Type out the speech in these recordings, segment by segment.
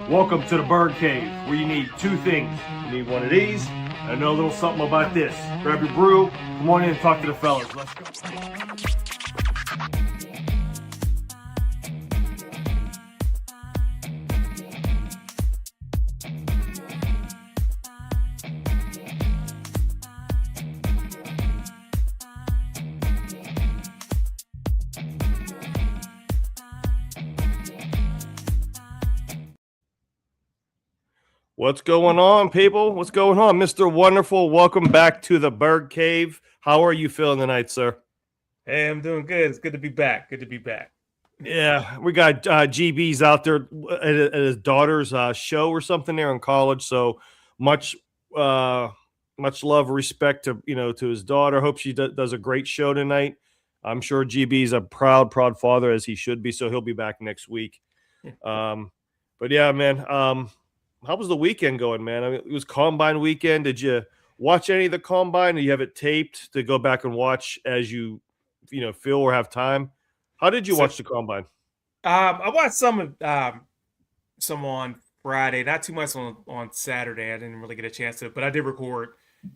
Welcome to the Bird Cave, where you need two things. You need one of these, and I know a little something about this. Grab your brew, come on in and talk to the fellas. Let's go. What's going on, people? What's going on, Mr. Wonderful? Welcome back to the Bird Cave. How are you feeling tonight, sir? Hey, I'm doing good. It's good to be back. Good to be back. Yeah, we got GB's out there at his daughter's show or something there in college. So much, uh, much love, respect to to his daughter. Hope she does a great show tonight. I'm sure GB's a proud father as he should be. So he'll be back next week. Um, but yeah, man. How was the weekend going, man? I mean, it was Combine weekend. Did you watch any of the Combine? Do you have it taped to go back and watch as you feel or have time? How did you So, watch the Combine? I watched some on Friday, not too much on Saturday. I didn't really get a chance to, but I did record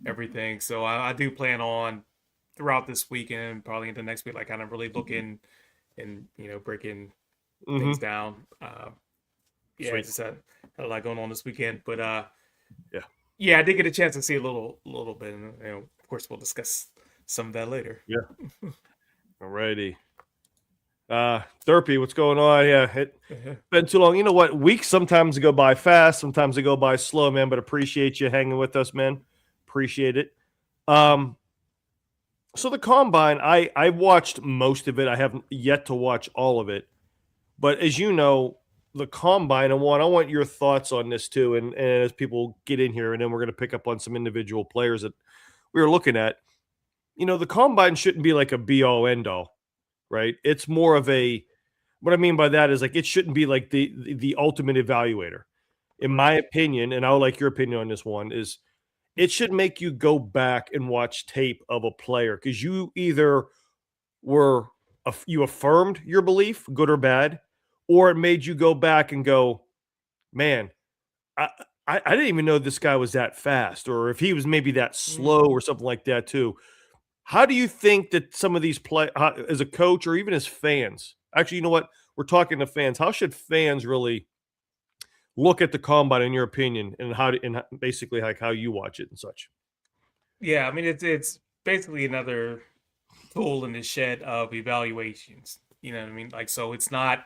everything. So I do plan on throughout this weekend, probably into next week, like kind of really looking and breaking things Mhm. down. Yeah, Sweet. just had a lot going on this weekend, but Yeah. yeah, I did get a chance to see a little bit, and of course, we'll discuss some of that later. Yeah. Alrighty. Therapy, what's going on? Yeah, it been too long. You know what? Weeks sometimes go by fast, sometimes they go by slow, man. But appreciate you hanging with us, man. Appreciate it. Um, so the combine, I watched most of it. I haven't yet to watch all of it. But as you know, the combine, and one, I want your thoughts on this too. And as people get in here, and then we're going to pick up on some individual players that we were looking at. The combine shouldn't be like a be all end all, right? It's more of a what I mean by that is like it shouldn't be like the ultimate evaluator. In my Correct. opinion, and I would like your opinion on this one, is it should make you go back and watch tape of a player because you either were you affirmed your belief, good or bad, or it made you go back and go, man, I I didn't even know this guy was that fast, or if he was maybe that slow Mm. or something like that too. How do you think that some of these as a coach or even as fans? Actually, you know what? We're talking to fans. How should fans really look at the combine in your opinion, and basically like how you watch it and such? Yeah, I mean it's basically another tool in the shed of evaluations. You know what I mean? Like so it's not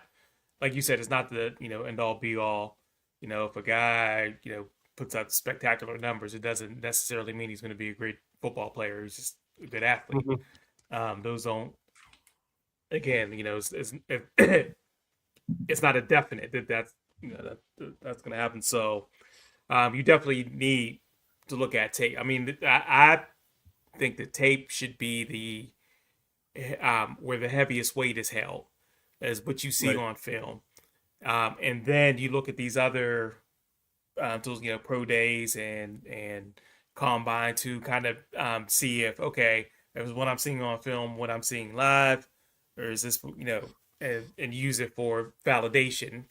like you said, it's not the, end all be all. If a guy, puts up spectacular numbers, it doesn't necessarily mean he's going to be a great football player. He's just a good athlete. Mhm. Those don't again, it's not a definite that's going to happen. So you definitely need to look at tape. I mean, I think the tape should be where the heaviest weight is held, is what you see Right. on film. And then you look at these other tools, pro days and combine to kind of see if okay, is what I'm seeing on film, what I'm seeing live, or is this and use it for validation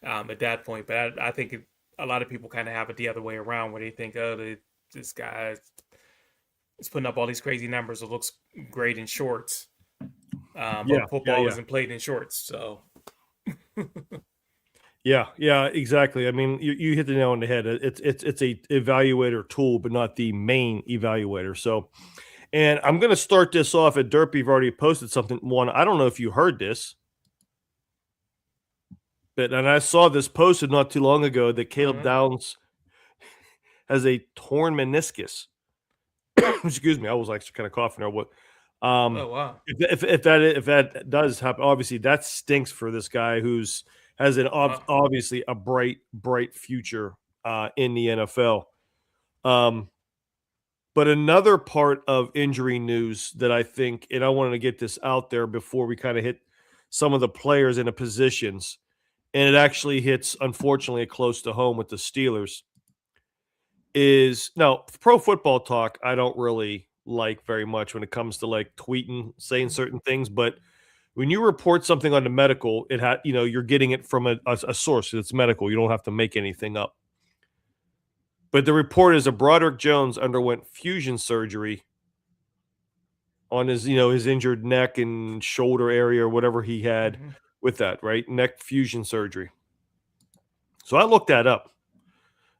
at that point. But I think a lot of people kind of have it the other way around, where they think, oh, this guy is putting up all these crazy numbers. It looks great in shorts, Yeah, but yeah, football yeah, isn't played in shorts. So yeah. Exactly. I mean, you hit the nail on the head. It's a evaluator tool, but not the main evaluator. So, and I'm going to start this off at Derpy. You've already posted something. One, I don't know if you heard this, but and I saw this posted not too long ago that Caleb Mhm. Downs has a torn meniscus. Excuse me, I was like kind of coughing there. What? Oh Um, wow. if that does happen, obviously that stinks for this guy who's has obviously a bright future in the NFL. Um, but another part of injury news that I think, and I wanted to get this out there before we kind of hit some of the players in the positions, and it actually hits unfortunately close to home with the Steelers. Is now pro football talk I don't really like very much when it comes to like tweeting, saying certain things, but When you report something on the medical, it had, you're getting it from a source. It's medical. You don't have to make anything up. But the report is that Broderick Jones underwent fusion surgery on his injured neck and shoulder area or whatever he had with that, right? Neck fusion surgery. So I looked that up.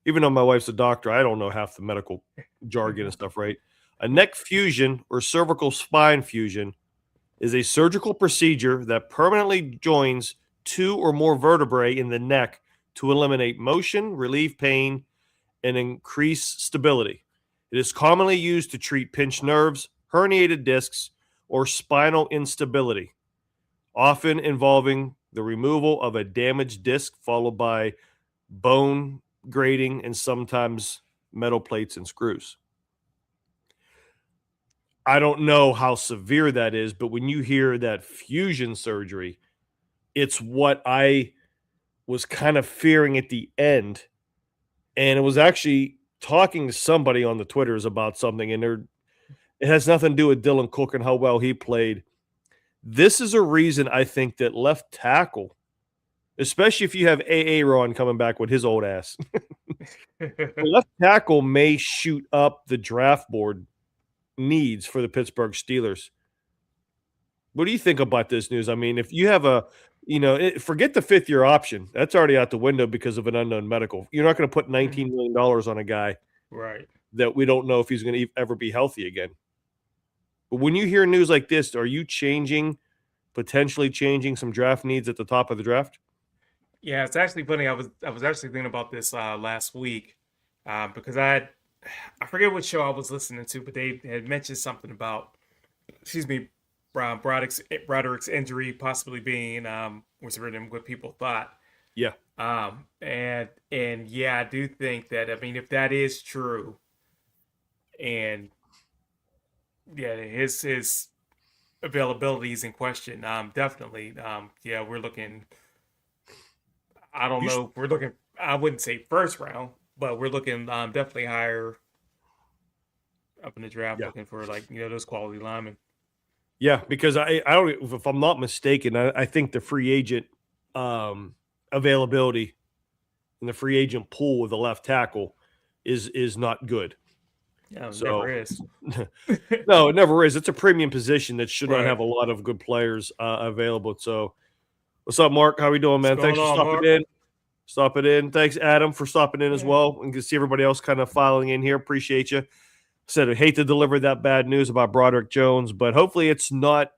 Even though my wife's a doctor, I don't know half the medical jargon and stuff, right? A neck fusion or cervical spine fusion is a surgical procedure that permanently joins two or more vertebrae in the neck to eliminate motion, relieve pain, and increase stability. It is commonly used to treat pinched nerves, herniated discs, or spinal instability, often involving the removal of a damaged disc followed by bone grading and sometimes metal plates and screws. I don't know how severe that is, but when you hear that fusion surgery, it's what I was kind of fearing at the end. And it was actually talking to somebody on the Twitters about something, and it has nothing to do with Dylan Cook and how well he played. This is a reason I think that left tackle, especially if you have Aaron coming back with his old ass, left tackle may shoot up the draft board needs for the Pittsburgh Steelers. What do you think about this news? I mean, if you have forget the fifth-year option. That's already out the window because of an unknown medical. You're not going to put $19 million on a guy right that we don't know if he's going to ever be healthy again. But when you hear news like this, are you potentially changing some draft needs at the top of the draft? Yeah, it's actually funny. I was actually thinking about this last week because I forget what show I was listening to, but they had mentioned something about, Broderick's injury possibly being worse than what people thought. Yeah. And yeah, I do think that, I mean, if that is true, and yeah, his availability is in question, definitely. Yeah, we're looking. I don't know. We're looking. I wouldn't say first round, but we're looking definitely higher up in the draft, looking for those quality linemen. Yeah, because I don't, if I'm not mistaken, I think the free agent availability in the free agent pool with the left tackle is not good. Yeah, it never is. No, it never is. It's a premium position that should not have a lot of good players available. So, what's up, Mark? How we doing, man? Thanks for stopping in. Thanks, Adam, for stopping in as well. And to see everybody else kind of filing in here. Appreciate you. Said I hate to deliver that bad news about Broderick Jones, but hopefully it's not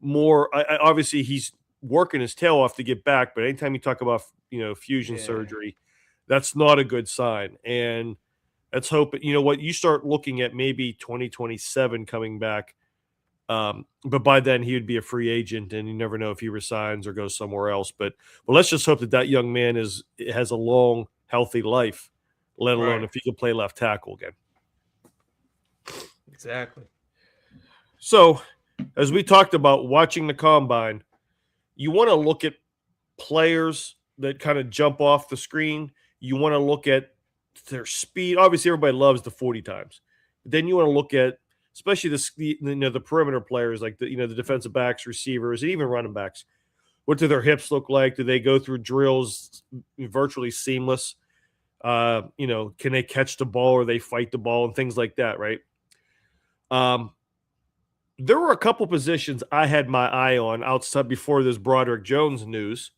more. Obviously, he's working his tail off to get back, but anytime you talk about fusion surgery, that's not a good sign. And let's hope you start looking at maybe 2027 coming back. But by then he would be a free agent, and you never know if he resigns or goes somewhere else. But let's just hope that young man has a long, healthy life, let alone if he can play left tackle again. Exactly. So, as we talked about watching the combine, you want to look at players that kind of jump off the screen. You want to look at their speed. Obviously, everybody loves the 40 times. But then you want to look at, especially the perimeter players, like the defensive backs, receivers, and even running backs. What do their hips look like? Do they go through drills virtually seamless? Can they catch the ball or they fight the ball and things like that, right? There were a couple positions I had my eye on outside before this Broderick Jones news.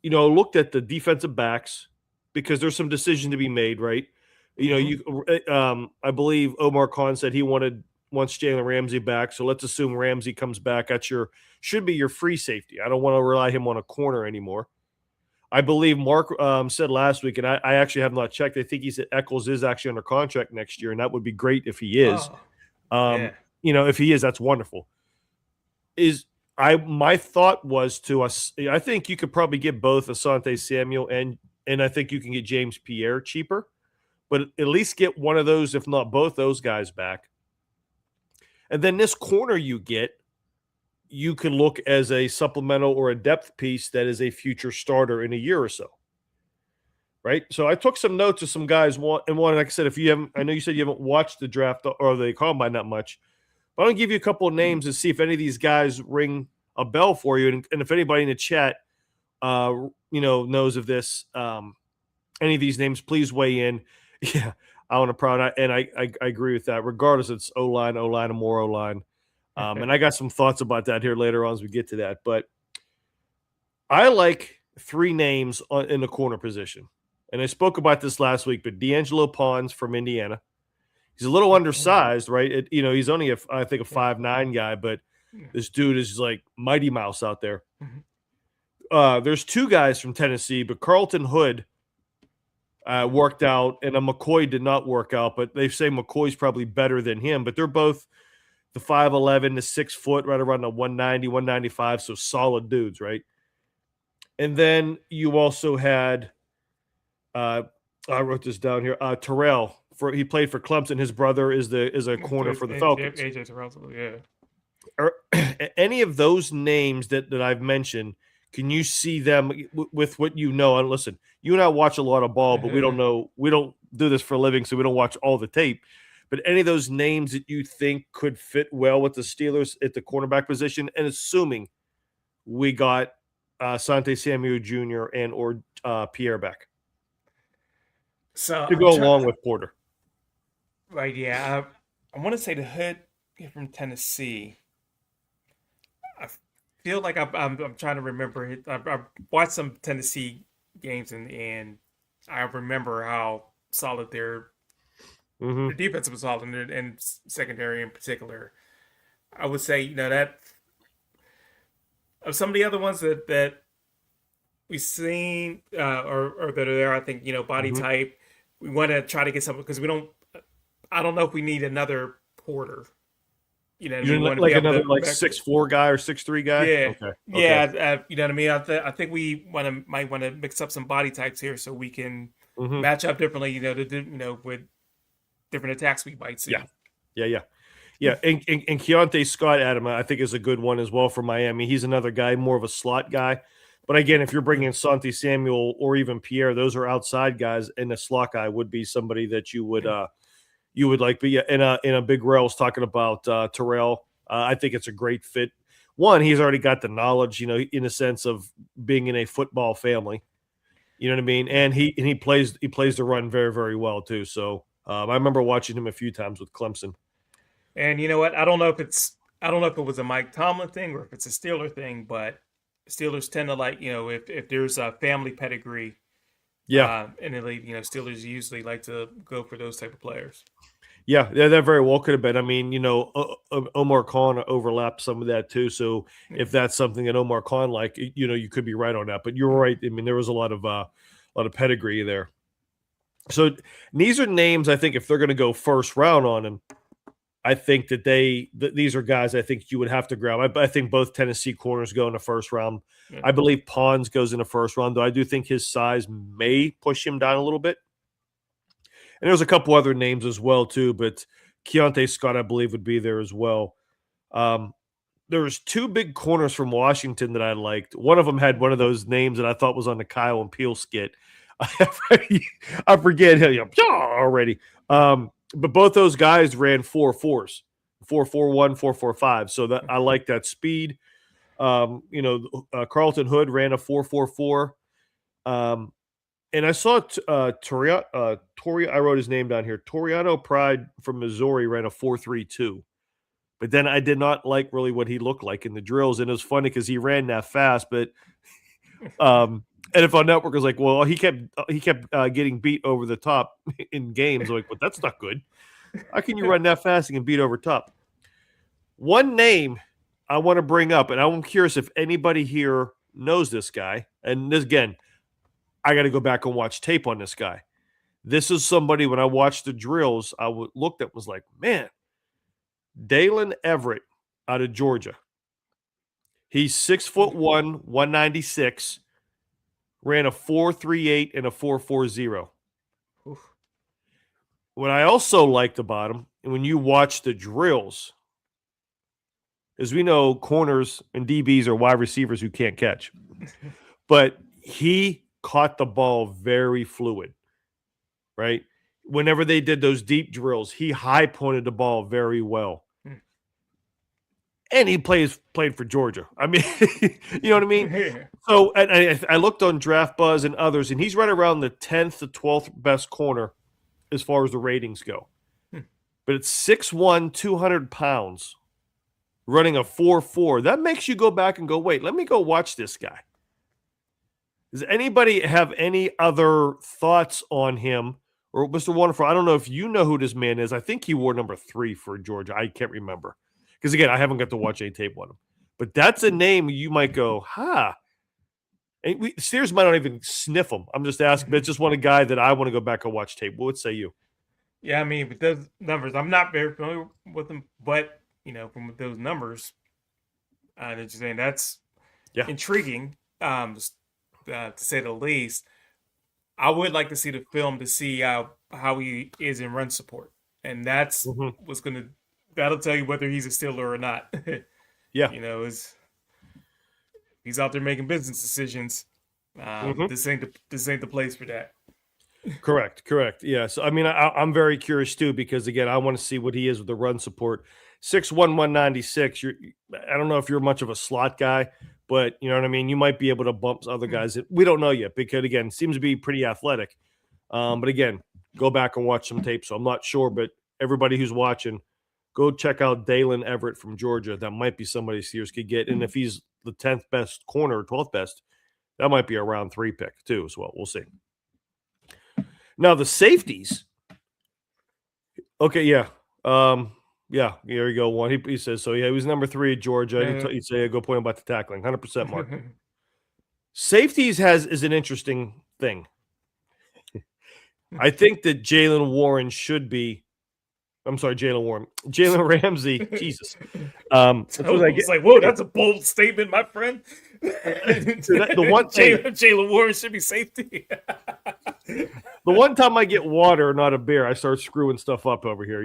Looked at the defensive backs because there's some decision to be made, right? I believe Omar Khan said he wants Jalen Ramsey back, so let's assume Ramsey comes back. That's should be your free safety. I don't want to rely him on a corner anymore. I believe Mark said last week, and I actually have not checked. I think he said Eccles is actually under contract next year, and that would be great if he is. If he is, that's wonderful. My thought was I think you could probably get both Asante Samuel and I think you can get James Pierre cheaper, but at least get one of those, if not both those guys back. And then this corner you can look as a supplemental or a depth piece that is a future starter in a year or so. Right. So I took some notes of some guys. Like I said, I know you said you haven't watched the draft or the combine that much, but I'm going to give you a couple of names and see if any of these guys ring a bell for you. And if anybody in the chat, knows of this, any of these names, please weigh in. Yeah, I want to proud, and I agree with that. Regardless, it's O-line, and more O-line. And I got some thoughts about that here later on as we get to that. But I like 3 names in the corner position. And I spoke about this last week, but D'Angelo Pons from Indiana. He's a little undersized, right? He's only, I think, a 5'9" guy, but this dude is like Mighty Mouse out there. There's 2 guys from Tennessee, but Carlton Hood worked out, and a McCoy did not work out, but they say McCoy's probably better than him. But they're both the 5'11" to 6 foot, right around the 190, 195, so solid dudes, right? And then you also had, I wrote this down here, Terrell. He played for Clemson. His brother is a corner for the Falcons. AJ Terrell, yeah. Are any of those names that I've mentioned, can you see them with what you know? And listen, you and I watch a lot of ball, but we don't know. We don't do this for a living, so we don't watch all the tape. But any of those names that you think could fit well with the Steelers at the cornerback position, and assuming we got Sante Samuel Jr. and or Pierre back, so to go along with Porter. Right, yeah. I want to say the Hood from Tennessee. I feel like I'm trying to remember it. I've watched some Tennessee games and I remember how solid their defense was solid and secondary in particular. I would say, that of some of the other ones that we've seen or that are there, I think, body type, we want to try to get something because I don't know if we need another Porter. You like another 6'4" guy or 6'3" guy? Yeah. Okay. Yeah. You know what I mean? I think we might want to mix up some body types here so we can match up differently, with different attacks we might see. Yeah. And Keontae Scott, Adam, I think is a good one as well for Miami. He's another guy, more of a slot guy. But again, if you're bringing Sante Samuel or even Pierre, those are outside guys, and a slot guy would be somebody that you would like. But yeah, in a Big Rail's talking about Terrell. I think it's a great fit. One, he's already got the knowledge, in a sense of being in a football family. You know what I mean? And he plays the run very, very well too. So I remember watching him a few times with Clemson. And you know what? I don't know if it was a Mike Tomlin thing or if it's a Steeler thing, but Steelers tend to like, if there's a family pedigree, in the league, Steelers usually like to go for those type of players. Yeah, that very well could have been. I mean, Omar Khan overlapped some of that too. So if that's something that Omar Khan you could be right on that. But you're right. I mean, there was a lot of pedigree there. So these are names I think if they're going to go first round on him, I think that these are guys I think you would have to grab. I think both Tennessee corners go in the first round. Yeah. I believe Pons goes in the first round, though I do think his size may push him down a little bit. And there's a couple other names as well, too, but Keontae Scott, I believe, would be there as well. There was 2 big corners from Washington that I liked. One of them had one of those names that I thought was on the Kyle and Peele skit. I forget him already. But both those guys ran 4.4s, 4.41, 4.45. So that I like that speed. Carlton Hood ran a 4.44. And I saw I wrote his name down here. Toriano Pride from Missouri ran a 4.32. But then I did not like really what he looked like in the drills. And it was funny because he ran that fast, but NFL Network was like, well, he kept getting beat over the top in games. I'm like, well, that's not good. How can you run that fast and get beat over top? One name I want to bring up, and I'm curious if anybody here knows this guy. And this, again, I got to go back and watch tape on this guy. This is somebody, when I watched the drills, I looked at was like, man, Dalen Everett out of Georgia. He's 6'1", 196. Ran a 4.38 and a 4.40. What I also liked about him, and when you watch the drills, is we know corners and DBs are wide receivers who can't catch. But he caught the ball very fluid, right? Whenever they did those deep drills, he high-pointed the ball very well. and he played for Georgia. I mean, you know what I mean? So, and I looked on Draft Buzz and others, and he's right around the 10th to 12th best corner as far as the ratings go. But it's 6'1", 200 pounds, running a 4.4. That makes you go back and go, wait, let me go watch this guy. Does anybody have any other thoughts on him? Or Mr. Wonderful, I don't know if you know who this man is. I think he wore number 3 for Georgia. I can't remember. Because, again, I haven't got to watch any tape on him. But that's a name you might go, And Steers might not even sniff him. I'm just asking. But it's just one guy that I want to go back and watch tape. What say you? Yeah, I mean, with those numbers, I'm not very familiar with them. But, from those numbers, that you're saying, that's intriguing, to say the least. I would like to see the film to see how he is in run support. And that's that'll tell you whether he's a Steeler or not. Yeah. He's out there making business decisions. This ain't the place for that. Correct. Yeah. So, I mean, I'm very curious too, because again, I want to see what he is with the run support. 6'1", 196. I don't know if you're much of a slot guy, but you know what I mean? You might be able to bump other guys. We don't know yet because, again, seems to be pretty athletic. But again, go back and watch some tape. So I'm not sure, but everybody who's watching, go check out Dalen Everett from Georgia. That might be somebody Steers could get. And if he's the 10th best corner, 12th best, that might be a round 3 pick too as well. We'll see. Now the safeties. Okay, yeah. Yeah, here we go. One. He says so. Yeah, he was number 3 at Georgia. He'd say a good point about the tackling. 100% mark. Safeties is an interesting thing. I think that Jaylen Ramsey. Jesus. It's like, whoa, that's a bold statement, my friend. The one Jaylen Warren should be safety. The one time I get water, not a beer, I start screwing stuff up over here,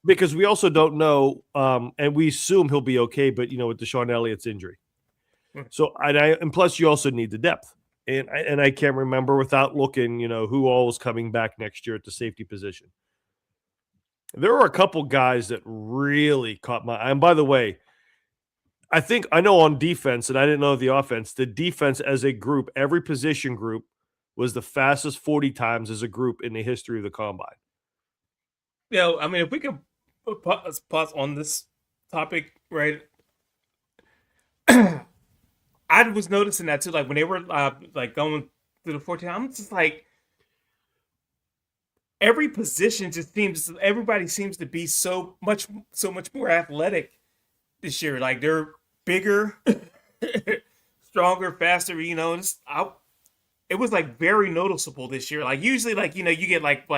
because we also don't know, and we assume he'll be okay, but, with Deshaun Elliott's injury. So, and plus you also need the depth. And I can't remember without looking, who all is coming back next year at the safety position. There were a couple guys that really caught my eye. And by the way, I know on defense, and I didn't know the offense, the defense as a group, every position group was the fastest 40 times as a group in the history of the combine. I mean, if we could pause on this topic, right? I was noticing that too. Like when they were going through the 14, I'm just like, every position everybody seems to be so much more athletic this year. Like they're bigger, stronger, faster. It was like very noticeable this year. Like usually, you get like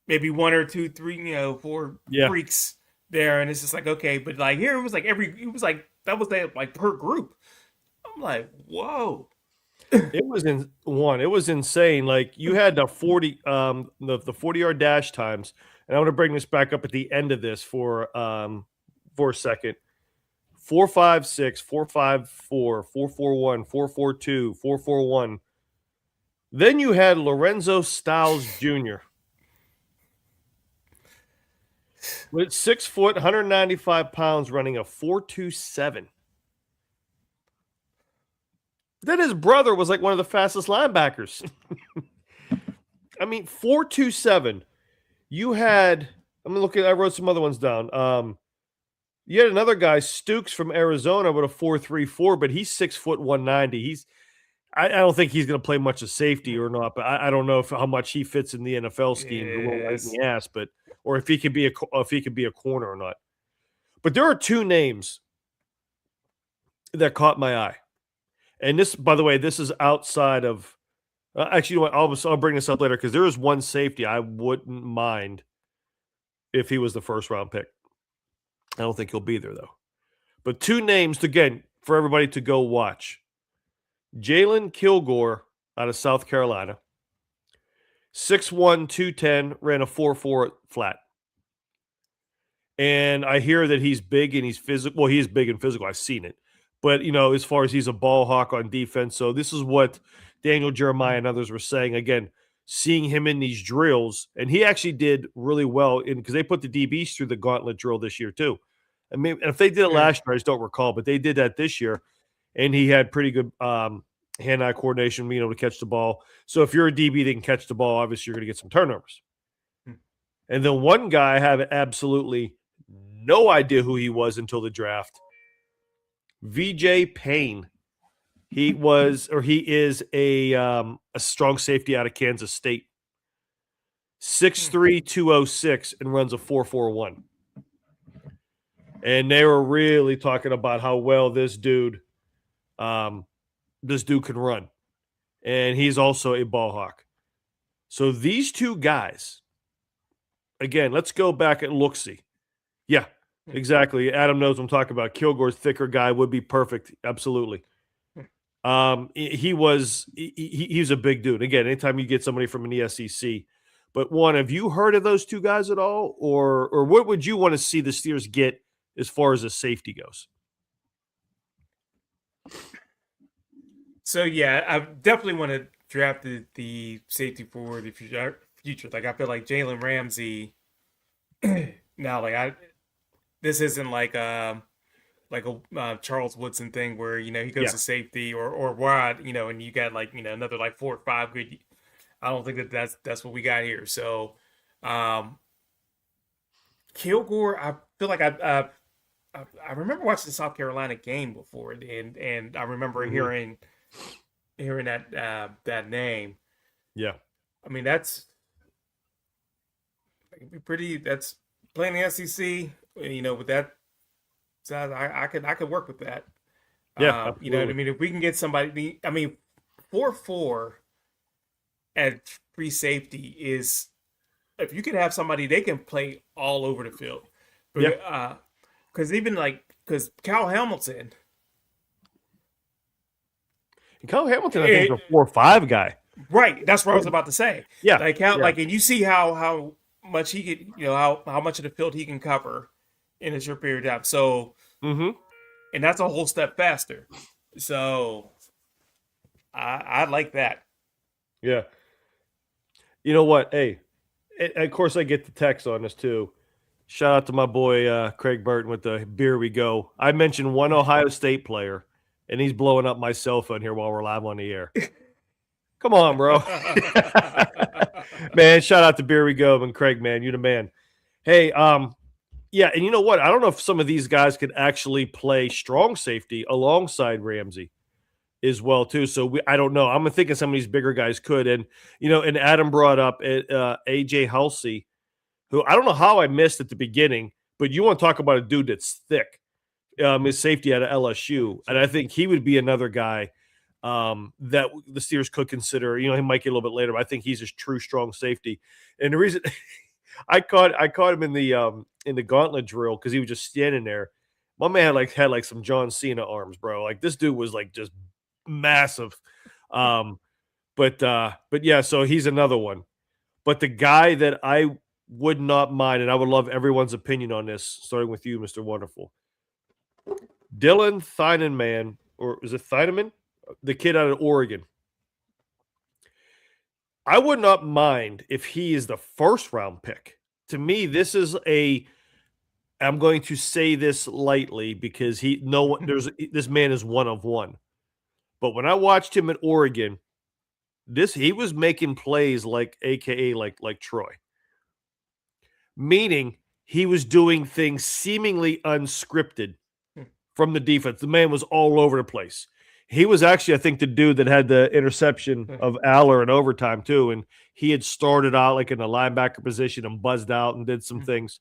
maybe 1 or 2, 3, 4 freaks there, and it's just like okay. But like here, it was like that was per group. I'm like, whoa. It was insane. Like you had the 40 the 40-yard dash times, and I want to bring this back up at the end of this for a second. 4.56, 4.54, 4.41, 4.42, 4.41. Then you had Lorenzo Styles Jr. with 6 foot, 195 pounds, running a 4.27. Then his brother was like one of the fastest linebackers. I mean, 4.27. You had, I wrote some other ones down. You had another guy, Stukes from Arizona, with a 4.34, but he's 6 foot, 190. I don't think he's going to play much of safety or not, but I don't know how much he fits in the NFL scheme. Yes. In the ass, or if he could be a corner or not. But there are 2 names that caught my eye. And this, by the way, this is outside of actually, you know what? I'll bring this up later because there is one safety I wouldn't mind if he was the first round pick. I don't think he'll be there though. But 2 names again for everybody to go watch: Jalen Kilgore out of South Carolina, 6'1", 210, ran a 4.4 flat. And I hear that he's big and he's physical. Well, he is big and physical. I've seen it. But, as far as he's a ball hawk on defense. So this is what Daniel Jeremiah and others were saying. Again, seeing him in these drills. And he actually did really well because they put the DBs through the gauntlet drill this year too. I mean, if they did it Yeah. last year, I just don't recall, but they did that this year, and he had pretty good hand-eye coordination, being able to catch the ball. So if you're a DB that can catch the ball, obviously you're going to get some turnovers. Hmm. And then one guy, I have absolutely no idea who he was until the draft. VJ Payne. He is a strong safety out of Kansas State. 6'3", 206, and runs a 4.41. And they were really talking about how well this dude can run. And he's also a ball hawk. So these two guys, again, let's go back and look-see. Yeah, exactly. Adam knows what I'm talking about. Kilgore's thicker guy would be perfect. Absolutely. He was a big dude. Again, anytime you get somebody from an SEC. But one, have you heard of those two guys at all? Or what would you want to see the Steelers get as far as the safety goes? So yeah, I definitely want to draft the safety for the future. Like I feel like Jalen Ramsey. Now, this isn't like a Charles Woodson thing where he goes to safety or wide, and you got another 4 or 5 good. I don't think that's what we got here. So, Kilgore, I feel like I remember watching the South Carolina game before, and I remember hearing that name. Yeah, I mean that's pretty. That's playing the SEC. With that size, I could work with that. yeah. You know what I mean? If we can get somebody, 4.4 at free safety is, if you can have somebody, they can play all over the field. Yeah. Because because Kyle Hamilton. And Kyle Hamilton, I think, is a 4.5 guy. Right. That's what I was about to say. Yeah. And you see how much he could, how much of the field he can cover in a short period of time. So, and that's a whole step faster. So, I like that. Yeah. You know what? Hey, of course, I get the text on this too. Shout out to my boy Craig Burton with the Beer We Go. I mentioned one Ohio State player, and he's blowing up my cell phone here while we're live on the air. Come on, bro. Man, shout out to Beer We Go and Craig, man. You're the man. Hey, yeah, and you know what? I don't know if some of these guys could actually play strong safety alongside Ramsey as well, too. So I don't know. I'm thinking some of these bigger guys could. And, and Adam brought up A.J. Halsey, who I don't know how I missed at the beginning, but you want to talk about a dude that's thick. His safety out of LSU. And I think he would be another guy that the Steelers could consider. He might get a little bit later, but I think he's a true strong safety. And the reason I caught him in the gauntlet drill because he was just standing there. My man had some John Cena arms, bro. Like this dude was just massive. But yeah, so he's another one. But the guy that I would not mind, and I would love everyone's opinion on this, starting with you, Mr. Wonderful. Dylan Thieneman, or is it Thieneman? The kid out of Oregon. I would not mind if he is the first round pick. To me, this is I'm going to say this lightly because this man is one of one. But when I watched him at Oregon, he was making plays like Troy. Meaning he was doing things seemingly unscripted from the defense. The man was all over the place. He was actually, I think, the dude that had the interception of Aller in overtime too. And he had started out in a linebacker position and buzzed out and did some things.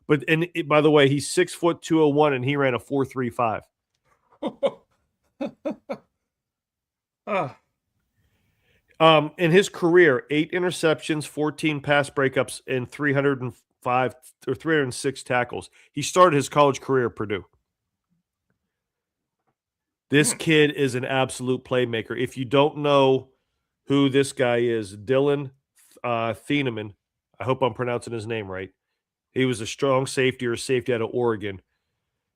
But by the way, he's 6 foot 201 and he ran a 4.35. In his career, 8 interceptions, 14 pass breakups, and 305 or 306 tackles. He started his college career at Purdue. This kid is an absolute playmaker. If you don't know who this guy is, Dylan Thieneman, I hope I'm pronouncing his name right. He was a strong safety or safety out of Oregon.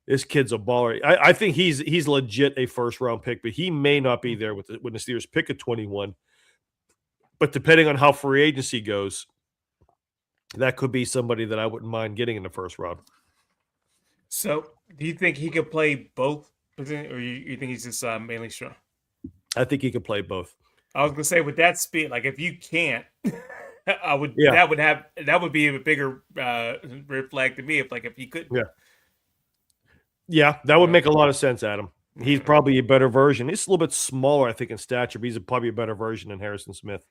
This kid's a baller. I think he's legit a first-round pick, but he may not be there when the Steelers pick at 21. But depending on how free agency goes, that could be somebody that I wouldn't mind getting in the first round. So, do you think he could play both, or you think he's just mainly strong? I think he could play both. I was gonna say with that speed, like if you can't, I would Yeah, that would be a bigger red flag to me if he couldn't. yeah, yeah. That would Yeah. make a lot of sense, Adam. He's Mhm. probably a better version. He's a little bit smaller, I think, in stature, but he's probably a better version than Harrison Smith.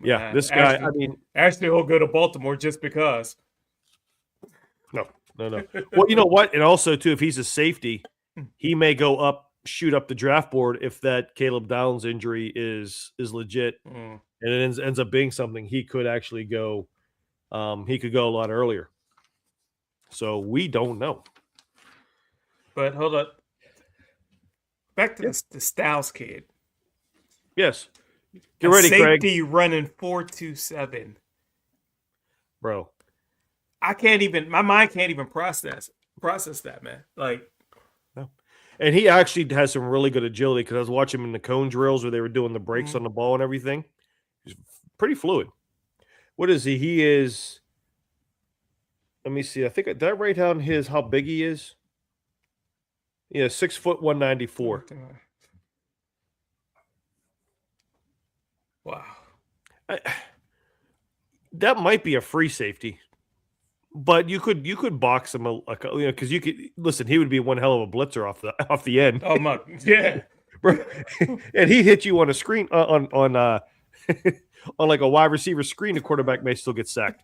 Yeah, this guy. I mean, Actually, he'll go to Baltimore just because. no, no, no. Well, you know what? And also, too, if he's a safety, he may go up, shoot up the draft board if that Caleb Downs injury is legit, Mm. and it ends up being something. He could actually go. He could go a lot earlier. So we don't know. But hold up, back to Yeah. the Styles kid. Yes. Get ready, Craig. Safety running 4.27. Bro. I can't even. My mind can't even process that, man. Like, No. And he actually has some really good agility because I was watching him in the cone drills where they were doing the breaks on the ball and everything. He's pretty fluid. What is he? He is. Let me see. I think that right down his how big he is. Yeah, 6'1", 194. wow. That might be a free safety, but you could box him because you could listen. He would be one hell of a blitzer off the end. Oh my, yeah. And he'd hit you on a screen on on like a wide receiver screen. The quarterback may still get sacked.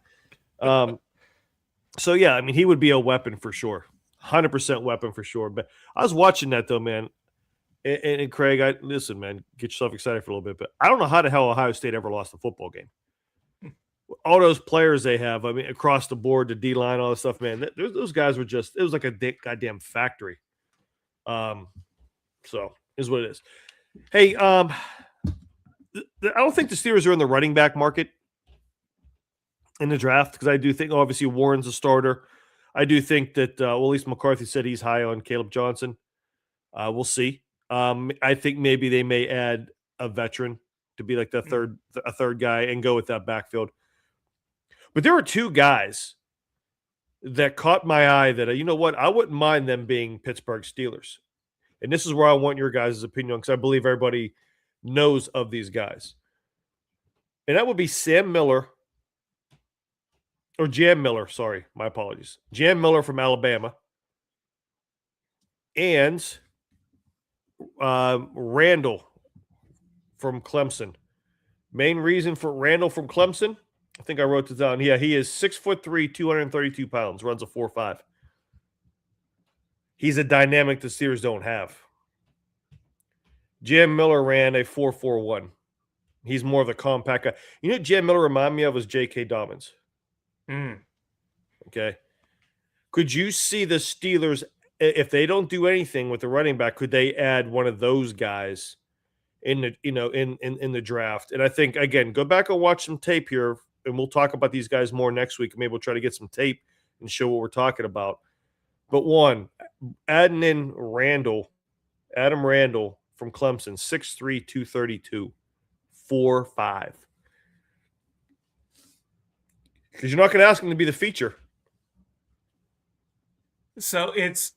So yeah, I mean he would be a weapon for sure, 100% weapon for sure. But I was watching that though, man. And Craig, listen, man, get yourself excited for a little bit. But I don't know how the hell Ohio State ever lost a football game. All those players they have, I mean, across the board, the D line, all this stuff, man. Those guys were just—it was like a goddamn factory. So is what it is. Hey, I don't think the Steelers are in the running back market in the draft because I do think obviously Warren's a starter. I do think that well, at least McCarthy said he's high on Caleb Johnson. We'll see. I think maybe they may add a veteran to be like a third guy and go with that backfield. But there are two guys that caught my eye that you know what, I wouldn't mind them being Pittsburgh Steelers. And this is where I want your guys' opinion because I believe everybody knows of these guys. And that would be Sam Miller or Jam Miller. Sorry, my apologies. Jam Miller from Alabama and Randall from Clemson. Main reason for Randall from Clemson, I think I wrote this down. Yeah, he is 6'3", 232 pounds, runs a 4.5. He's a dynamic the Steelers don't have. Jam Miller ran a 4.41. He's more of a compact guy. You know what Jam Miller reminded me of was J.K. Dobbins. Okay. Could you see the Steelers, if they don't do anything with the running back, could they add one of those guys in the in the draft? And I think again, go back and watch some tape here, and we'll talk about these guys more next week. Maybe we'll try to get some tape and show what we're talking about. But one, adding in Adam Randall from Clemson, 6'3", 232, 4.5. Because you're not going to ask him to be the feature. So it's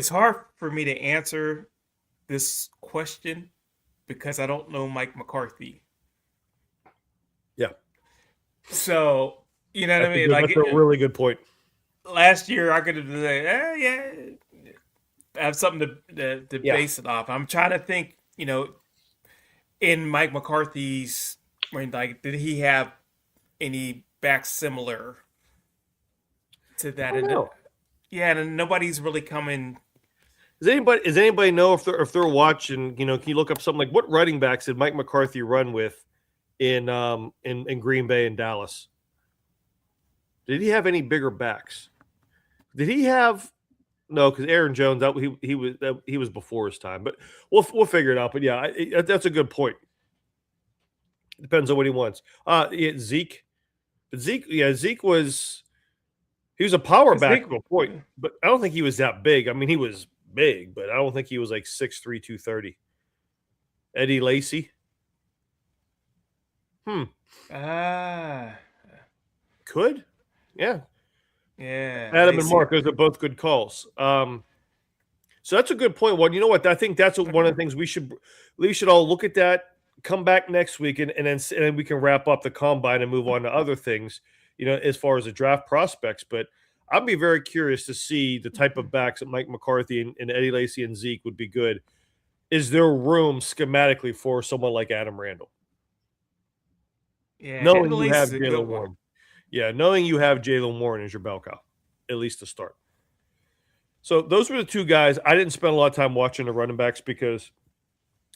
hard for me to answer this question because I don't know Mike McCarthy. Yeah. So you know what I mean? That's a really good point. Last year I could have said, yeah, I have something to base it off. I'm trying to think, in Mike McCarthy's, like, did he have any back similar to that? Yeah, and nobody's really coming. Does anybody know if they're watching? Can you look up something like what running backs did Mike McCarthy run with in Green Bay and Dallas? Did he have any bigger backs? Did he have no? Because Aaron Jones, he was before his time, but we'll figure it out. But yeah, that's a good point. Depends on what he wants. Zeke, but Zeke was a power back to a point, but I don't think he was that big. I mean, he was big, but I don't think he was like 6'3", 230. Eddie Lacy. Could, yeah. Yeah, Adam and AC. Mark, those are both good calls. So that's a good point. Well, you know what? I think that's one of the things we should all look at that. Come back next week, and then we can wrap up the combine and move on to other things. As far as the draft prospects. But I'd be very curious to see the type of backs that Mike McCarthy and Eddie Lacy and Zeke would be good. Is there room schematically for someone like Adam Randall? Yeah, Knowing Eddie you have Lacy's a good Jalen one. Warren. Yeah, knowing you have Jalen Warren as your bell cow, at least to start. So those were the two guys. I didn't spend a lot of time watching the running backs because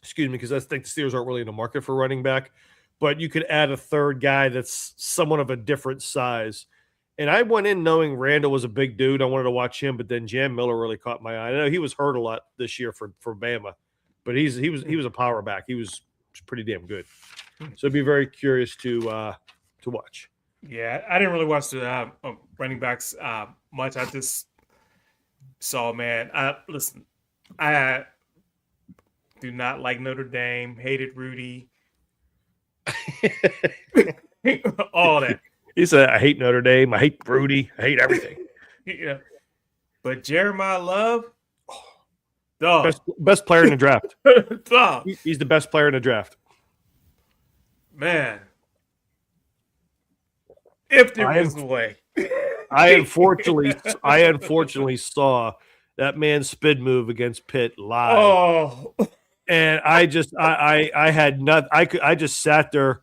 I think the Steelers aren't really in the market for running back. But you could add a third guy that's somewhat of a different size. And I went in knowing Randall was a big dude. I wanted to watch him, but then Jam Miller really caught my eye. I know he was hurt a lot this year for Bama, but he was a power back. He was pretty damn good. So I'd be very curious to watch. Yeah, I didn't really watch the running backs much. I just saw, man. Listen, I do not like Notre Dame. Hated Rudy. All that. He said, "I hate Notre Dame. I hate Rudy. I hate everything." Yeah. But Jeremiah Love, dog. Best player in the draft. Dog. He's the best player in the draft. Man. If there was a way. I unfortunately saw that man's spin move against Pitt live. Oh. And I had nothing. I just sat there.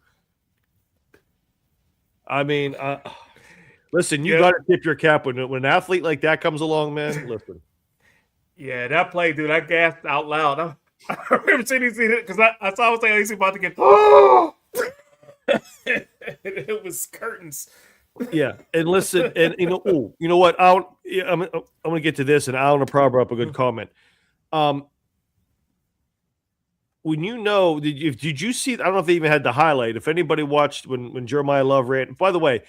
I mean, listen, you got to tip your cap when an athlete like that comes along, man. Listen. Yeah, that play, dude, I gasped out loud. I remember seeing it because I saw he's about to get. Oh! It was curtains. Yeah, and listen, and you know what? I'm gonna get to this, and Alan April brought up a good comment. When did you see? I don't know if they even had the highlight. If anybody watched when Jeremiah Love ran. By the way,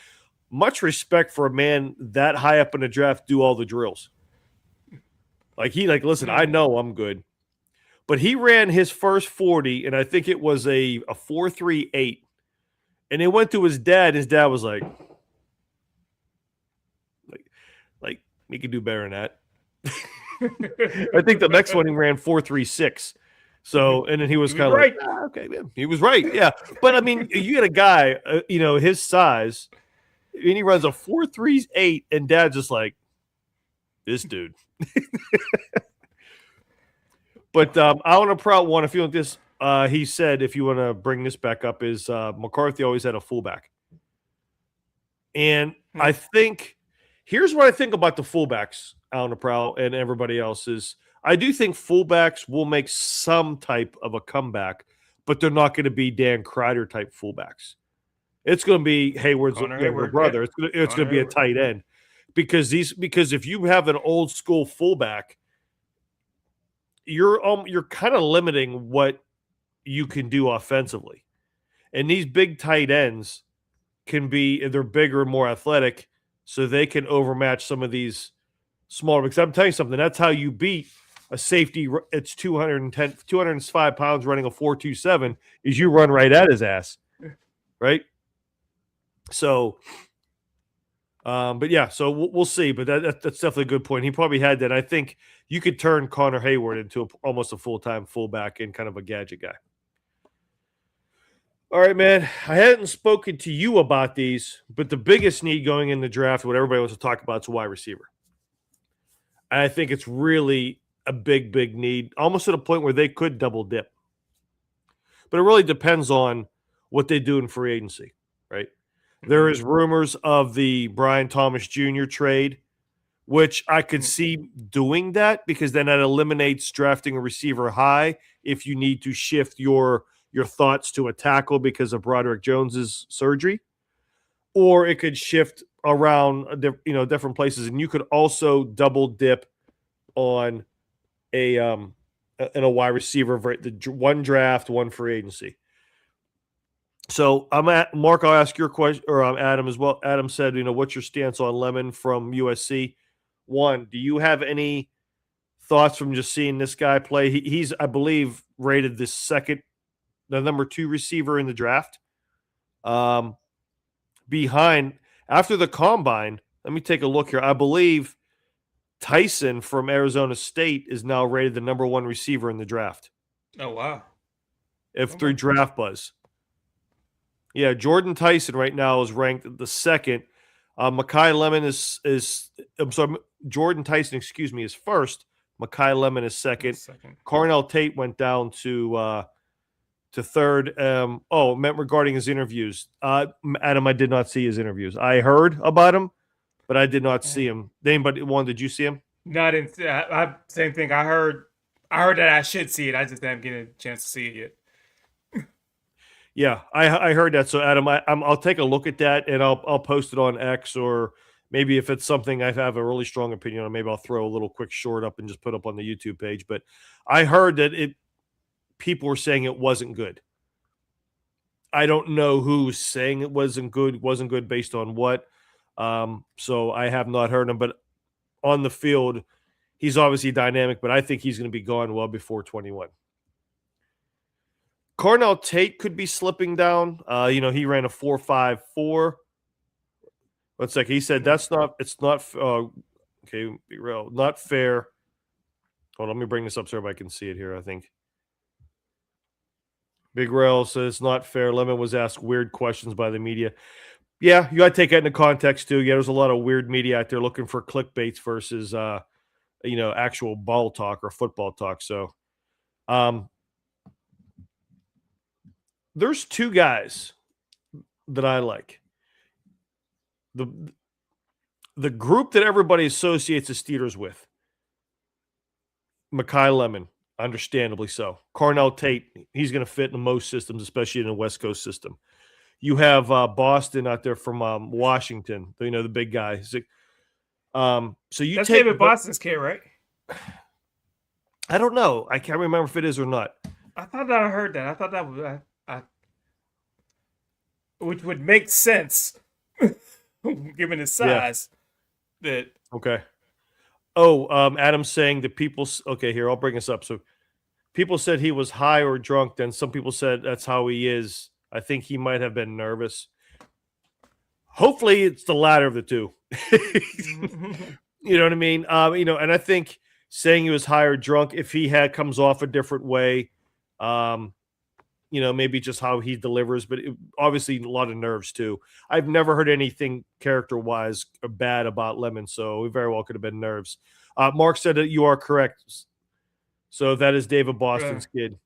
much respect for a man that high up in the draft do all the drills. Listen, I know I'm good, but he ran his first 40, and I think it was a 4.38, and it went to his dad. And his dad was like, he could do better than that. I think the next one he ran 4.36. So, and then he was kind of right. Okay, man, he was right. Yeah. But I mean, you get a guy, his size, and he runs a 4.38, and dad's just like, this dude. But I want to proud one. If you want this, he said, if you want to bring this back up, is McCarthy always had a fullback. And I think, here's what I think about the fullbacks, Alan Prowl and everybody else is, I do think fullbacks will make some type of a comeback, but they're not going to be Dan Kreider type fullbacks. It's going to be Hayward's younger brother. Yeah. It's going to be a tight end because if you have an old school fullback, you're kind of limiting what you can do offensively, and these big tight ends they're bigger and more athletic, so they can overmatch some of these smaller. Because I'm telling you something, that's how you beat a safety. It's 205 pounds running a 4.27 is you run right at his ass, right? So, but yeah, so we'll see. But that's definitely a good point. He probably had that. I think you could turn Connor Hayward into almost a full-time fullback and kind of a gadget guy. All right, man. I hadn't spoken to you about these, but the biggest need going in the draft, what everybody wants to talk about, is a wide receiver. And I think it's really a big, big need, almost to the point where they could double dip. But it really depends on what they do in free agency, right? There is rumors of the Brian Thomas Jr. trade, which I could see doing that because then that eliminates drafting a receiver high if you need to shift your thoughts to a tackle because of Broderick Jones's surgery, or it could shift around different places, and you could also double dip on a wide receiver, the one draft, one free agency. So Mark. I'll ask your question, or Adam as well. Adam said, what's your stance on Lemon from USC? One, do you have any thoughts from just seeing this guy play? He's, I believe, rated the number 2 receiver in the draft. Behind, after the combine, Let me take a look here. I believe Tyson from Arizona State is now rated the number 1 receiver in the draft. Oh wow! If Okay. through Draft Buzz. Yeah, Jordan Tyson right now is ranked the second. Makai Lemon is I'm sorry, Jordan Tyson, excuse me, is first. Makai Lemon is second. Second. Carnell Tate went down to third. Meant regarding his interviews. Adam, I did not see his interviews. I heard about him, but I did not see him. Anybody one? Did you see him? No, I didn't. Same thing. I heard that I should see it. I just haven't getting a chance to see it yet. Yeah, I heard that. So Adam, I'll take a look at that and I'll post it on X, or maybe if it's something I have a really strong opinion on, maybe I'll throw a little quick short up and just put up on the YouTube page. But I heard that people were saying it wasn't good. I don't know who's saying it wasn't good based on what. So I have not heard him, but on the field, he's obviously dynamic, but I think he's going to be gone well before 21. Carnell Tate could be slipping down. He ran a 4.54. 1 second. He said it's not okay, be real, not fair. Hold on, let me bring this up so everybody can see it here, I think. Big Rail says it's not fair. Lemon was asked weird questions by the media. Yeah, you got to take that into context too. Yeah, there's a lot of weird media out there looking for clickbaits versus actual ball talk or football talk. So there's 2 guys that I like. The group that everybody associates the Steelers with. Makai Lemon, understandably so. Carnell Tate, he's going to fit in most systems, especially in the West Coast system. You have Boston out there from Washington, the big guy. So you That's take David Boston's kid, right? I don't know. I can't remember if it is or not. I thought that I heard that. I thought that was which would make sense given his size. Yeah. Okay. Oh, Adam's saying that people. Okay, here I'll bring this up. So people said he was high or drunk. Then some people said that's how he is. I think he might have been nervous. Hopefully, it's the latter of the two. You know what I mean? And I think saying he was high or drunk, if he comes off a different way, maybe just how he delivers, but obviously a lot of nerves too. I've never heard anything character-wise bad about Lemon, so it very well could have been nerves. Mark said that you are correct. So that is David Boston's kid.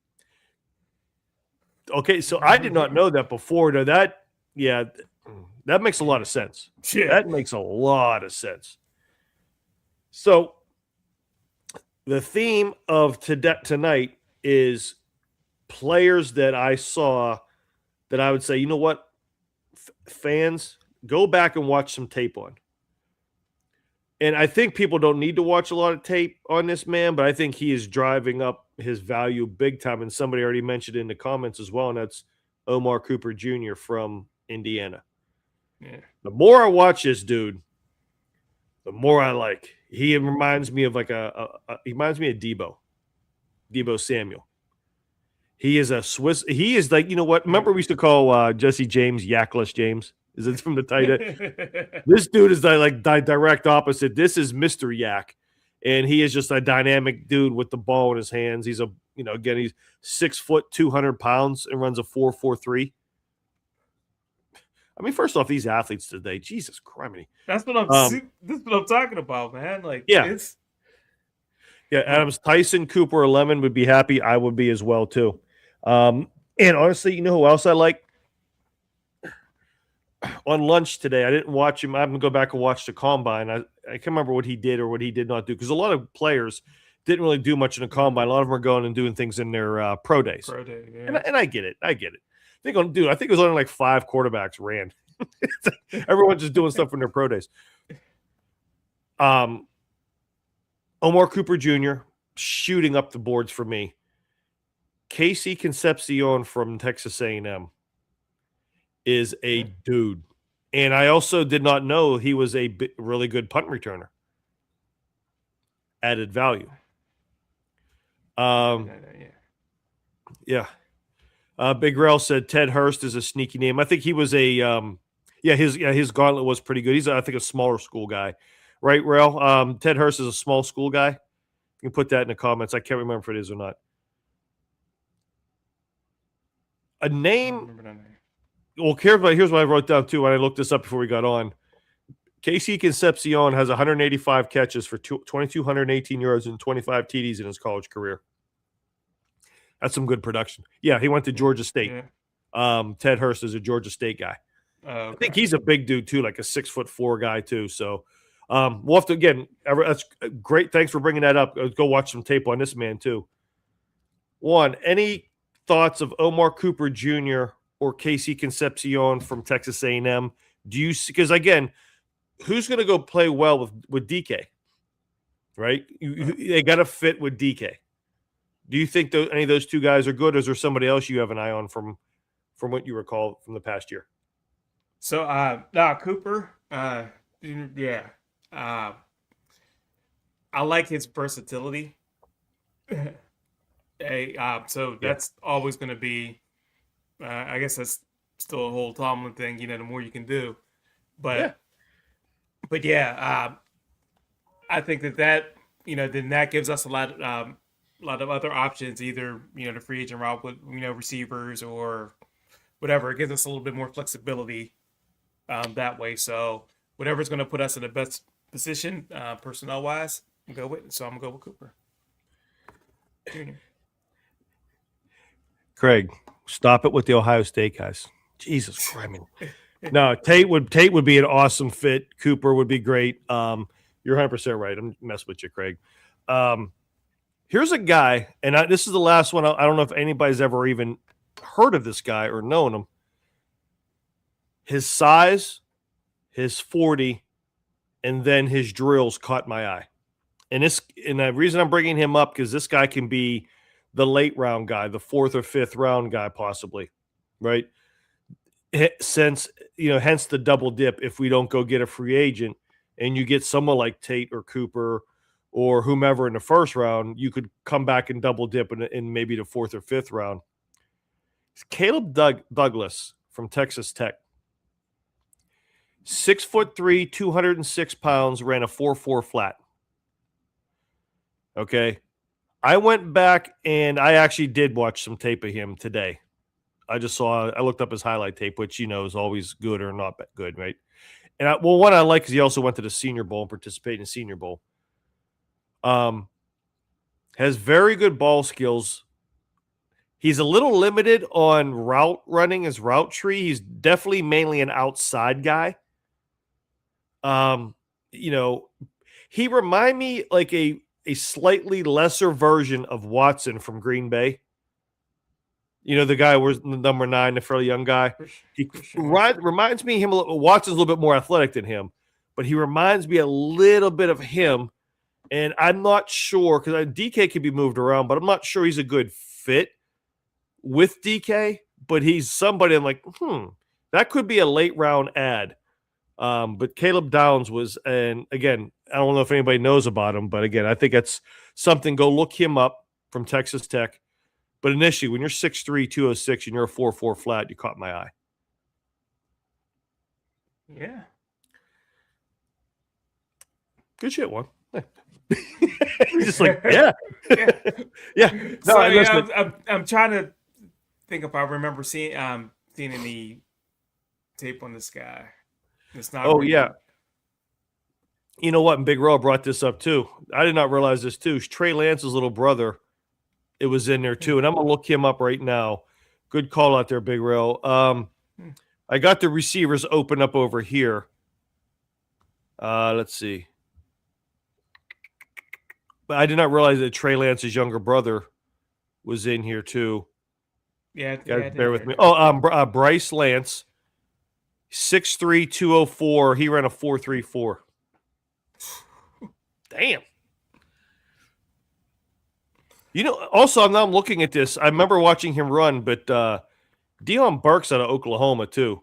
Okay, so I did not know that before. Now that makes a lot of sense. Yeah. That makes a lot of sense. So the theme of tonight is players that I saw that I would say, you know what, fans, go back and watch some tape on. And I think people don't need to watch a lot of tape on this man, but I think he is driving up his value big time. And somebody already mentioned it in the comments as well, and that's Omar Cooper Jr. from Indiana. Yeah. The more I watch this dude, the more I like. He reminds me of he reminds me of Debo Samuel. He is a Swiss. He is like, you know what? Remember we used to call Jesse James Yakless James? Is it from the tight end? This dude is like direct opposite. This is Mr. Yak. And he is just a dynamic dude with the ball in his hands. He's he's 6 foot, 200 pounds and runs a 4.43. I mean, first off, these athletes today, Jesus Christ. That's what I'm talking about, man. Like, yeah, Adams, Tyson, Cooper, or Lemon would be happy. I would be as well too. And honestly, you know who else I like? On lunch today, I didn't watch him. I'm gonna go back and watch the combine. I can't remember what he did or what he did not do, because a lot of players didn't really do much in the combine. A lot of them are going and doing things in their pro days. Pro day, yeah. And I get it. I think it was only like 5 quarterbacks ran. Everyone's just doing stuff in their pro days. Omar Cooper Jr. shooting up the boards for me. Casey Concepcion from Texas A&M is a dude. And I also did not know he was a really good punt returner. Added value. Yeah. Big Rel said Ted Hurst is a sneaky name. I think he was a his gauntlet was pretty good. He's, I think, a smaller school guy, right, Rail? Ted Hurst is a small school guy. You can put that in the comments. I can't remember if it is or not. A I don't name. remember that name. Well, here's what I wrote down too when I looked this up before we got on. Casey Concepcion has 185 catches for 2,218 yards and 25 TDs in his college career. That's some good production. Yeah, he went to Georgia State. Yeah. Ted Hurst is a Georgia State guy. Okay. I think he's a big dude too, like a 6'4" guy too. So we'll have to, again, that's great. Thanks for bringing that up. Go watch some tape on this man too. One, any thoughts of Omar Cooper Jr. or Casey Concepcion from Texas A&M? Do you see, because again, who's going to go play well with DK? Right? They got to fit with DK. Do you think any of those two guys are good, or is there somebody else you have an eye on from what you recall from the past year? So, Cooper, yeah. I like his versatility. That's always going to be, I guess that's still a whole Tomlin thing, the more you can do. But I think that then that gives us a lot of other options, either, the free agent route with, receivers or whatever. It gives us a little bit more flexibility that way. So whatever's going to put us in the best position personnel wise, I'm going to go with Cooper Jr. Craig, stop it with the Ohio State guys. Jesus Christ. No, Tate would be an awesome fit. Cooper would be great. You're 100% right. I'm messing with you, Craig. Here's a guy, and this is the last one. I don't know if anybody's ever even heard of this guy or known him. His size, his 40, and then his drills caught my eye. And the reason I'm bringing him up, because this guy can be the late round guy, the 4th or 5th round guy, possibly, right? Hence the double dip. If we don't go get a free agent and you get someone like Tate or Cooper or whomever in the 1st round, you could come back and double dip in maybe the 4th or 5th round. It's Caleb Douglas from Texas Tech. 6'3", 206 pounds, ran a 4.4 flat. Okay. I went back and I actually did watch some tape of him today. I looked up his highlight tape, which, is always good or not good, right? And one I like is he also went to the Senior Bowl and participated in the Senior Bowl. Has very good ball skills. He's a little limited on route running, his route tree. He's definitely mainly an outside guy. He remind me like a slightly lesser version of Watson from Green Bay. The guy who was number 9, the fairly young guy. He reminds me of him a little. Watson's a little bit more athletic than him, but he reminds me a little bit of him. And I'm not sure, because DK can be moved around, but I'm not sure he's a good fit with DK. But he's somebody I'm like, that could be a late round ad. But Caleb Downs was, and again, I don't know if anybody knows about him, but again, I think that's something. Go look him up from Texas Tech. But initially, when you're 6'3", 206, and you're a 4.4 flat, you caught my eye. Yeah. Good shit, one. Just like, yeah. Yeah. No, I'm trying to think if I remember seeing any tape on this guy. It's not. Oh, yeah. You know what? And Big Row brought this up too. I did not realize this too. Trey Lance's little brother, it was in there too. And I'm going to look him up right now. Good call out there, Big Row. I got the receivers open up over here. Let's see. But I did not realize that Trey Lance's younger brother was in here too. Yeah. Bear with me. Oh, Bryce Lance, 6'3", 204. He ran a 4.34. Damn. Also, now I'm looking at this. I remember watching him run, but Deion Burks out of Oklahoma, too.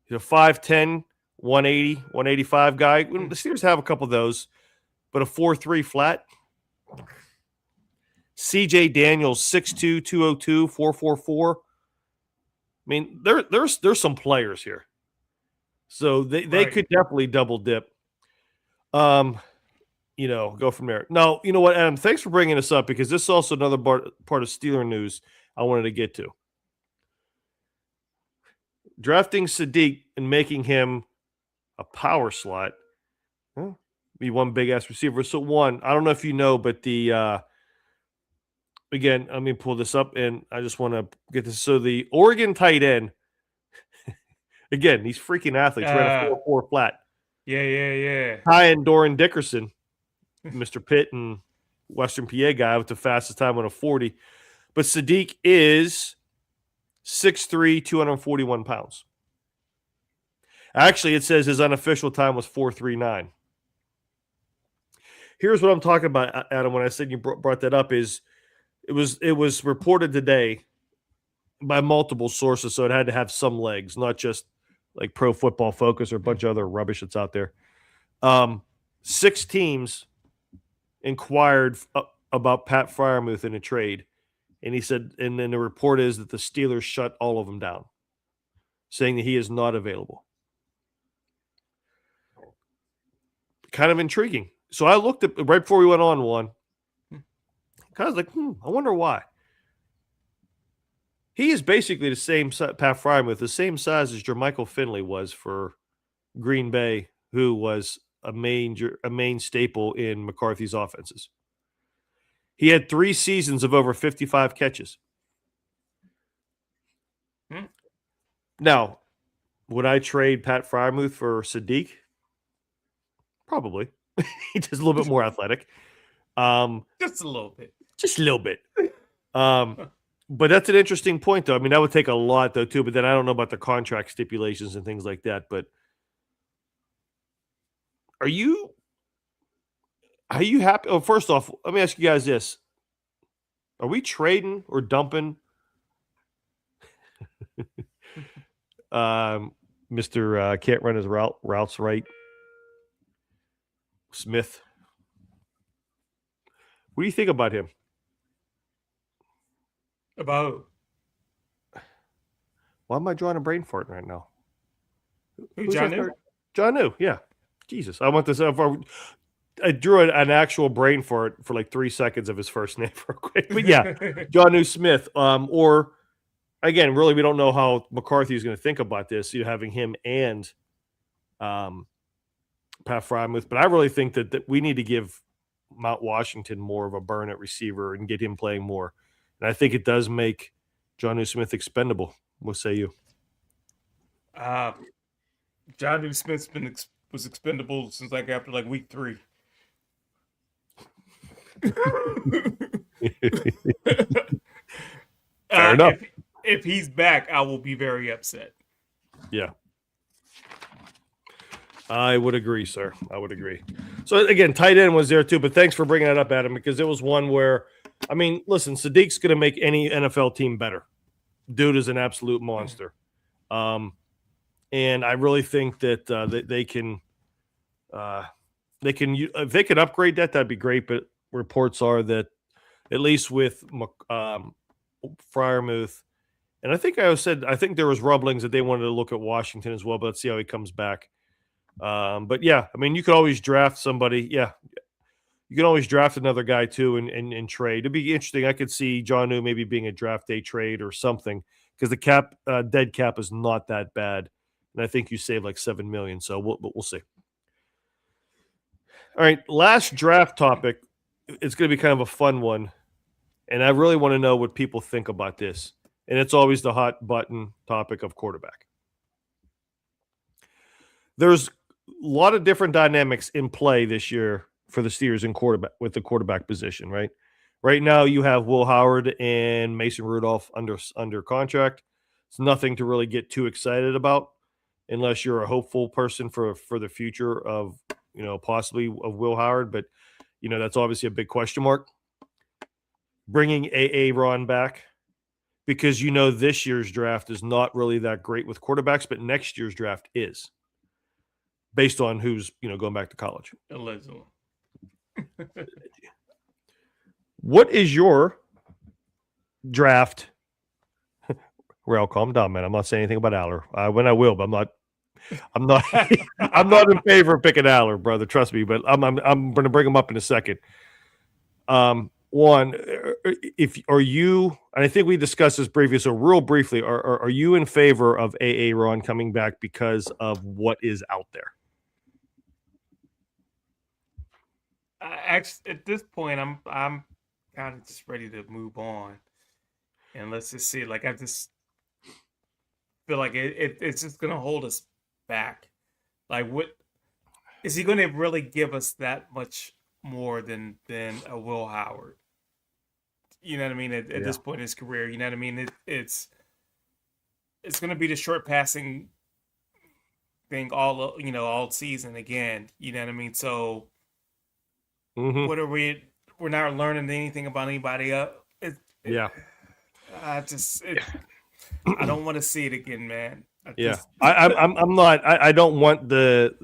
He's a 5'10", 180, 185 guy. The Steelers have a couple of those, but a 4.3 flat. CJ Daniels, 6'2", 202, 4.44. I mean, there's some players here. So they Right. could definitely double dip. Go from there. Now, you know what, Adam? Thanks for bringing this up because this is also another part of Steeler news I wanted to get to. Drafting Sadiq and making him a power slot, be one big ass receiver. So one, I don't know if you know, but the again, let me pull this up and I just want to get this. So the Oregon tight end, again, these freaking athletes ran a 4.4 flat. Yeah. Ty and Doran Dickerson, Mr. Pitt and Western PA guy with the fastest time on a 40. But Sadiq is 6'3", 241 pounds. Actually, it says his unofficial time was 4.39. Here's what I'm talking about, Adam, when I said you brought that up is it was reported today by multiple sources, so it had to have some legs, not just like Pro Football Focus or a bunch of other rubbish that's out there. 6 teams inquired about Pat Freiermuth in a trade, and he said, and then the report is that the Steelers shut all of them down, saying that he is not available. Kind of intriguing. So I looked at right before we went on one. Kind of like, I wonder why. He is basically the same Pat Freiermuth, the same size as Jermichael Finley was for Green Bay, who was a main staple in McCarthy's offenses. He had 3 seasons of over 55 catches. Now, would I trade Pat Freiermuth for Sadiq? Probably. He's just a little bit more athletic. Just a little bit. Just a little bit. But that's an interesting point, though. I mean, that would take a lot, though, too. But then I don't know about the contract stipulations and things like that. But are you happy? Oh, first off, let me ask you guys this: are we trading or dumping Mr. Can't run his routes right, Smith? What do you think about him? About why am I drawing a brain fart right now? John New? John New, yeah. Jesus, I want this. I drew an actual brain fart for like 3 seconds of his first name real quick. But yeah, John New Smith. Or again, really, we don't know how McCarthy is going to think about this. Having him and Pat Freiermuth, but I really think that we need to give Mount Washington more of a burn at receiver and get him playing more. And I think it does make John New Smith expendable. What say you? John New Smith's was expendable since after week 3. Fair enough. If he's back, I will be very upset. Yeah. I would agree, sir. I would agree. So, again, tight end was there too, but thanks for bringing that up, Adam, because it was one where, I mean, listen, Sadiq's going to make any NFL team better. Dude is an absolute monster. And I really think that they can if they could upgrade that, that'd be great. But reports are that at least with Freiermuth, and I think there was rumblings that they wanted to look at Washington as well, but let's see how he comes back. But yeah, I mean, you could always draft somebody. Yeah, you can always draft another guy too and trade. It'd be interesting. I could see John New maybe being a draft day trade or something because the dead cap is not that bad, and I think you save like $7 million. So we'll see. All right, last draft topic. It's going to be kind of a fun one, and I really want to know what people think about this. And it's always the hot button topic of quarterback. There's a lot of different dynamics in play this year for the Steelers in quarterback with the quarterback position, right? Right now you have Will Howard and Mason Rudolph under contract. It's nothing to really get too excited about unless you're a hopeful person for the future of, possibly of Will Howard, but that's obviously a big question mark. Bringing Aaron back because this year's draft is not really that great with quarterbacks, but next year's draft is. Based on who's, going back to college. Allegedly. What is your draft? Well, calm down, man. I'm not saying anything about Aller. When I will, but I'm not. I'm not. I'm not in favor of picking Aller, brother. Trust me. But I'm going to bring him up in a second. One, if are you? And I think we discussed this briefly. So real briefly, are you in favor of Aaron coming back because of what is out there? Actually, at this point, I'm kind of just ready to move on, and let's just see. Like I just feel like it's just gonna hold us back. Like, what is he going to really give us that much more than a Will Howard? You know what I mean? At this point in his career, you know what I mean? It's going to be the short passing thing all season again. You know what I mean? So, what are we? We're not learning anything about anybody else. I don't want to see it again, man. I'm not. I don't want the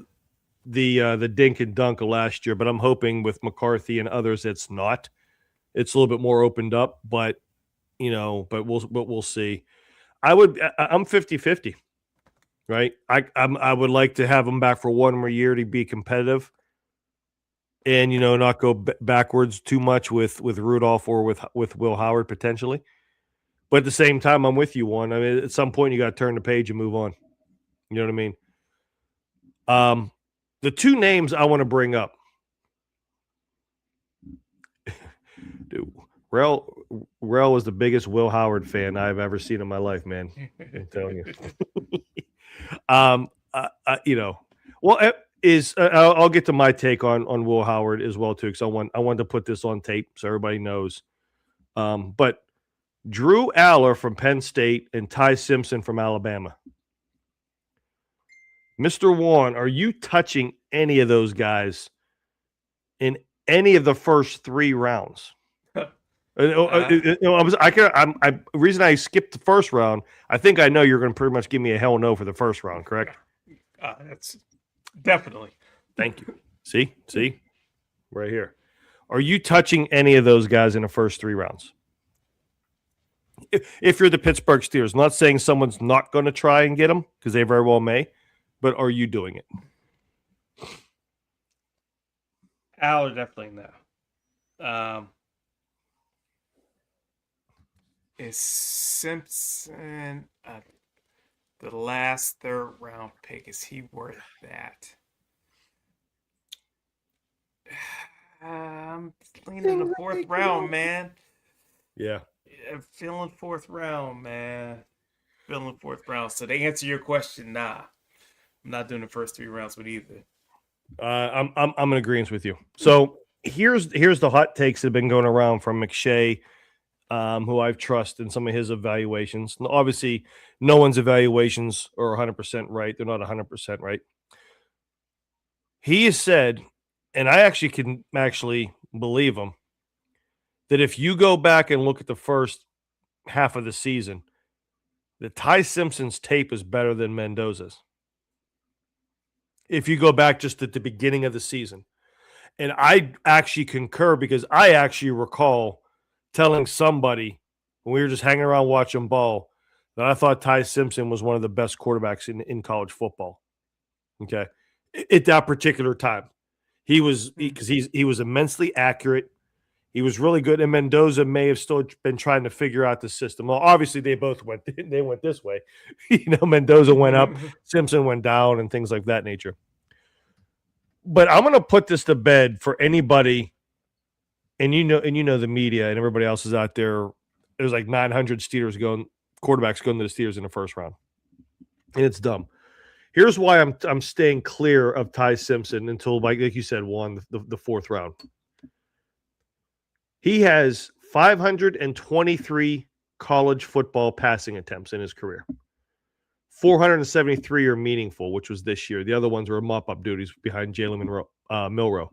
dink and dunk of last year, but I'm hoping with McCarthy and others, it's not. It's a little bit more opened up, but we'll see. I'm 50-50, right? I would like to have him back for one more year to be competitive, and not go backwards too much with Rudolph or with Will Howard potentially. But at the same time, I'm with you, Juan. I mean, at some point, you got to turn the page and move on. You know what I mean? The two names I want to bring up. Dude, Rel was the biggest Will Howard fan I've ever seen in my life, man. I'm telling you. I'll get to my take on Will Howard as well too, because I want to put this on tape so everybody knows. But Drew Aller from Penn State and Ty Simpson from Alabama. Mr. Juan, are you touching any of those guys in any of the first 3 rounds? The reason I skipped the first round, I think I know you're going to pretty much give me a hell no for the first round, correct? That's definitely. Thank you. See, right here. Are you touching any of those guys in the first 3 rounds? If you're the Pittsburgh Steelers, not saying someone's not going to try and get them, because they very well may, but are you doing it? Aller definitely no. Is Simpson the last 3rd round pick? Is he worth that? I'm leaning the 4th round, man. Yeah. I'm feeling 4th round, man. Feeling 4th round. So to answer your question, nah. I'm not doing the first 3 rounds with either. I'm in agreement with you. So here's the hot takes that have been going around from McShay, who I've trusted in some of his evaluations. Obviously, no one's evaluations are 100% right. They're not 100% right. He has said, and I actually can believe him, that if you go back and look at the first half of the season, that Ty Simpson's tape is better than Mendoza's. If you go back just at the beginning of the season. And I actually concur, because I actually recall telling somebody when we were just hanging around watching ball that I thought Ty Simpson was one of the best quarterbacks in college football. Okay. At that particular time. He was immensely accurate. He was really good, and Mendoza may have still been trying to figure out the system. Well, obviously they both went this way. Mendoza went up, Simpson went down, and things like that nature. But I'm going to put this to bed for anybody, and the media and everybody else is out there. There's like 900 quarterbacks going to the Steelers in the first round, and it's dumb. Here's why I'm staying clear of Ty Simpson until, like you said, the 4th round. He has 523 college football passing attempts in his career. 473 are meaningful, which was this year. The other ones were mop-up duties behind Jalen Milroe.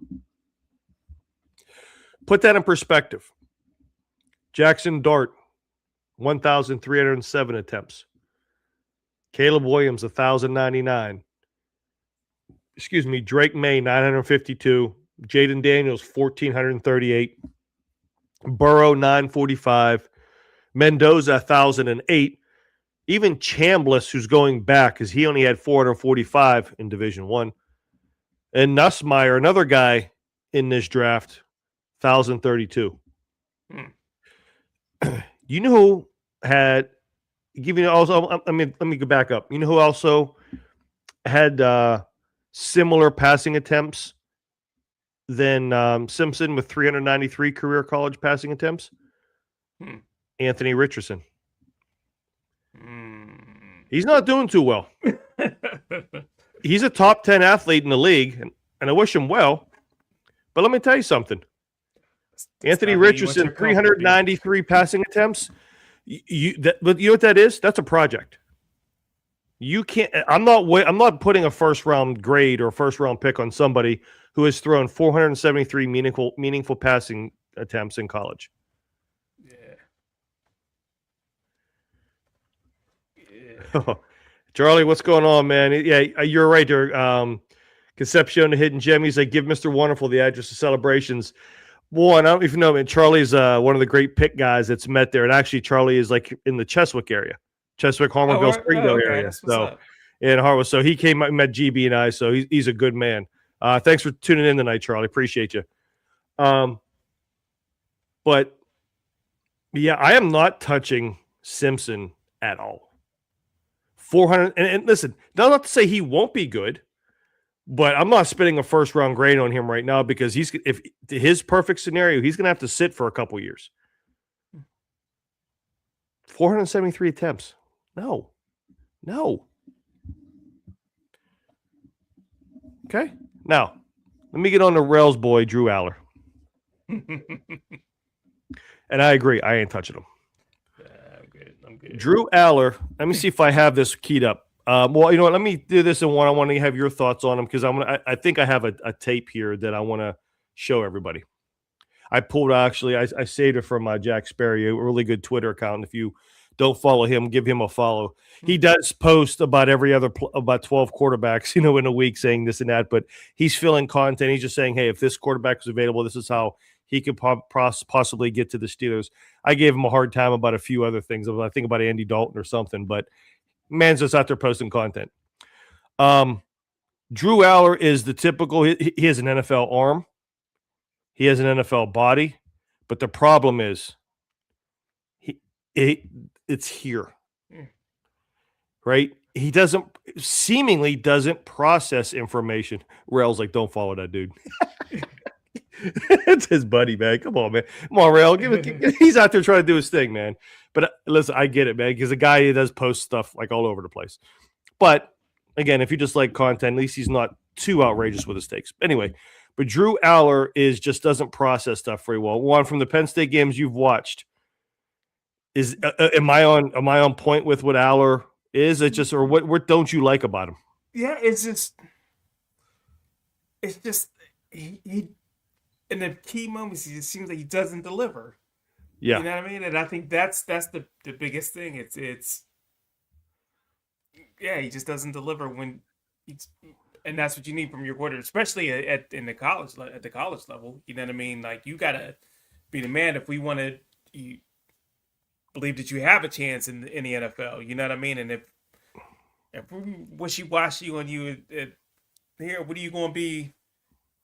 Put that in perspective. Jackson Dart, 1,307 attempts. Caleb Williams, 1,099. Drake May, 952. Jaden Daniels, 1,438. Burrow, 945. Mendoza, 1,008. Even Chambliss, who's going back because he only had 445 in Division One, and Nussmeier, another guy in this draft, 1,032. You know who had giving also? I mean, let me go back up. You know who also had similar passing attempts than Simpson with 393 career college passing attempts? Anthony Richardson. He's not doing too well. He's a top 10 athlete in the league, and I wish him well. But let me tell you something. Anthony Richardson, 393 passing attempts. But you know what that is? That's a project. You can't. I'm not putting a first round grade or a first round pick on somebody who has thrown 473 meaningful passing attempts in college. Charlie, what's going on, man? Yeah, you're right there. Concepcion, the hidden gem. He's like, give Mr. Wonderful the address of celebrations. One, I don't know if you know, man, Charlie's one of the great pick guys that's met there. And actually, Charlie is like in the Cheswick area, Harmonville, Springdale area. So in Harwood. So he came out and met GB and I. So he's a good man. Thanks for tuning in tonight, Charlie. Appreciate you. But yeah, I am not touching Simpson at all. 400 and listen, not to say he won't be good, but I'm not spending a first round grade on him right now because if his perfect scenario, he's going to have to sit for a couple years. 473 attempts. No. Okay. Now, let me get on the rails boy, Drew Aller. And I agree. I ain't touching him. I'm good. Drew Aller. Let me see if I have this keyed up. Well, you know what? Let me do this in one. I want to have your thoughts on him because I think I have a tape here that I want to show everybody. I pulled actually. I saved it from Jack Sperry, a really good Twitter account. If you don't follow him, give him a follow. He does post about about 12 quarterbacks, in a week, saying this and that. But he's filling content. He's just saying, hey, if this quarterback is available, this is how he could possibly get to the Steelers. I gave him a hard time about a few other things. I think about Andy Dalton or something, but man's just out there posting content. Drew Aller is the typical. He has an NFL arm. He has an NFL body, but the problem is, it's here, right? He seemingly doesn't process information. Rail's like, don't follow that dude. It's his buddy, man. Come on, man. Come on, Rail. He's out there trying to do his thing, man. But listen, I get it, man, because a guy who does post stuff like all over the place. But again, if you just like content, at least he's not too outrageous with his takes. Anyway, but Drew Aller just doesn't process stuff very well. One, from the Penn State games you've watched, am I on point with what Aller is? It just, or what don't you like about him? Yeah, it's just he in the key moments, he just seems like he doesn't deliver. Yeah. You know what I mean? And I think that's the biggest thing. It's he just doesn't deliver and that's what you need from your quarterback, especially at the college level. You know what I mean? Like, you gotta be the man if we want to believe that you have a chance in the NFL. You know what I mean? And if we wishy-washy on you here, what are you going to be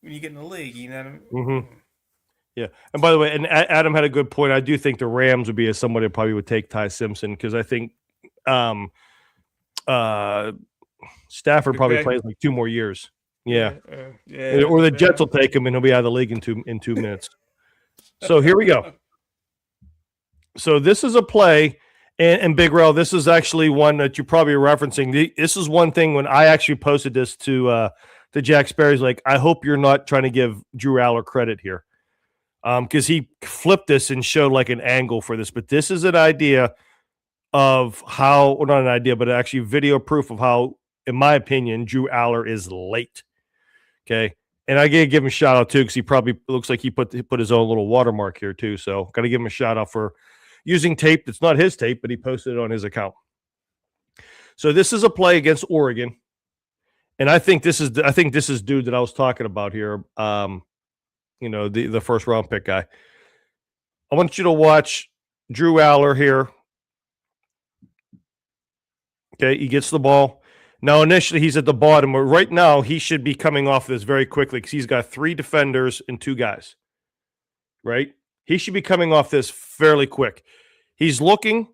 when you get in the league? You know what I mean? Mm-hmm. Yeah. And by the way, and Adam had a good point. I do think the Rams would be somebody that probably would take Ty Simpson, because I think Stafford probably plays like 2 more years. Yeah. Or the Jets will take him and he'll be out of the league in 2 minutes. So here we go. So this is a play, and Big Rail, this is actually one that you're probably referencing. This is one thing when I actually posted this to Jack Sperry's, like, I hope you're not trying to give Drew Aller credit here, because he flipped this and showed like an angle for this. But this is an idea of how, well, not an idea, but actually video proof of how, in my opinion, Drew Aller is late. Okay. And I got to give him a shout out too, because he probably looks like he put his own little watermark here too. So got to give him a shout out for using tape that's not his tape, but he posted it on his account. So this is a play against Oregon, and I think this is dude that I was talking about here. The first round pick guy. I want you to watch Drew Aller here. Okay, he gets the ball. Now, initially, he's at the bottom, but right now, he should be coming off this very quickly because he's got 3 defenders and 2 guys, right? He should be coming off this fairly quick. He's looking,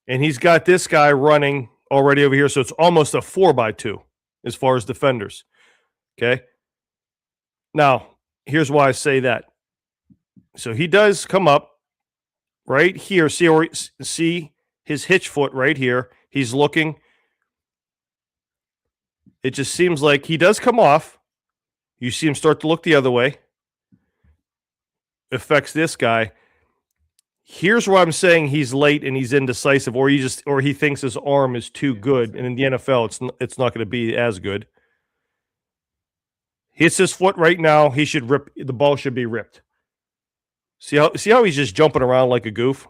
and he's got this guy running already over here, so it's almost a 4x2 as far as defenders, okay? Now, here's why I say that. So he does come up right here. See his hitch foot right here. He's looking. It just seems like he does come off. You see him start to look the other way. Affects this guy. Here's where I'm saying he's late and he's indecisive, or he thinks his arm is too good. And in the NFL, it's not going to be as good. Hits his foot right now. He should rip. The ball should be ripped. See how he's just jumping around like a goof?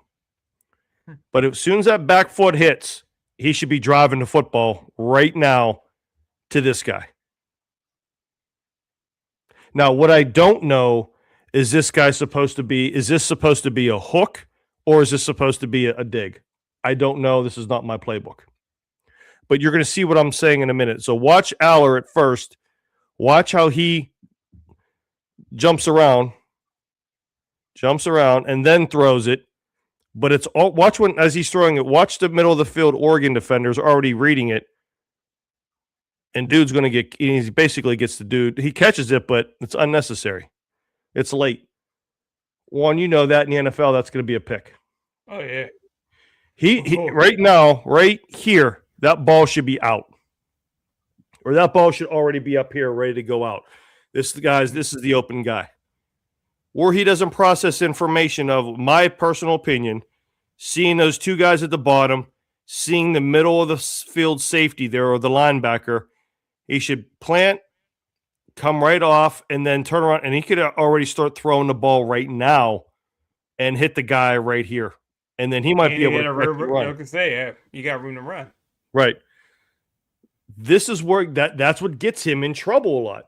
But as soon as that back foot hits, he should be driving the football right now to this guy. Now, what I don't know is this supposed to be a hook or is this supposed to be a dig? I don't know. This is not my playbook. But you're going to see what I'm saying in a minute. So watch Aller at first. Watch how he jumps around, and then throws it. But it's all watch when as he's throwing it. Watch the middle of the field. Oregon defenders already reading it, and dude's going to get. He basically gets the dude. He catches it, but it's unnecessary. It's late. One, you know that in the NFL, that's going to be a pick. Oh yeah. He right now, right here, that ball should be out, or that ball should already be up here, ready to go out. This is the open guy. Or he doesn't process information of my personal opinion, seeing those 2 guys at the bottom, seeing the middle of the field safety there or the linebacker. He should plant, come right off, and then turn around. And he could already start throwing the ball right now and hit the guy right here. And then he might be able to run. You got room to run. Right. This is where that's what gets him in trouble a lot.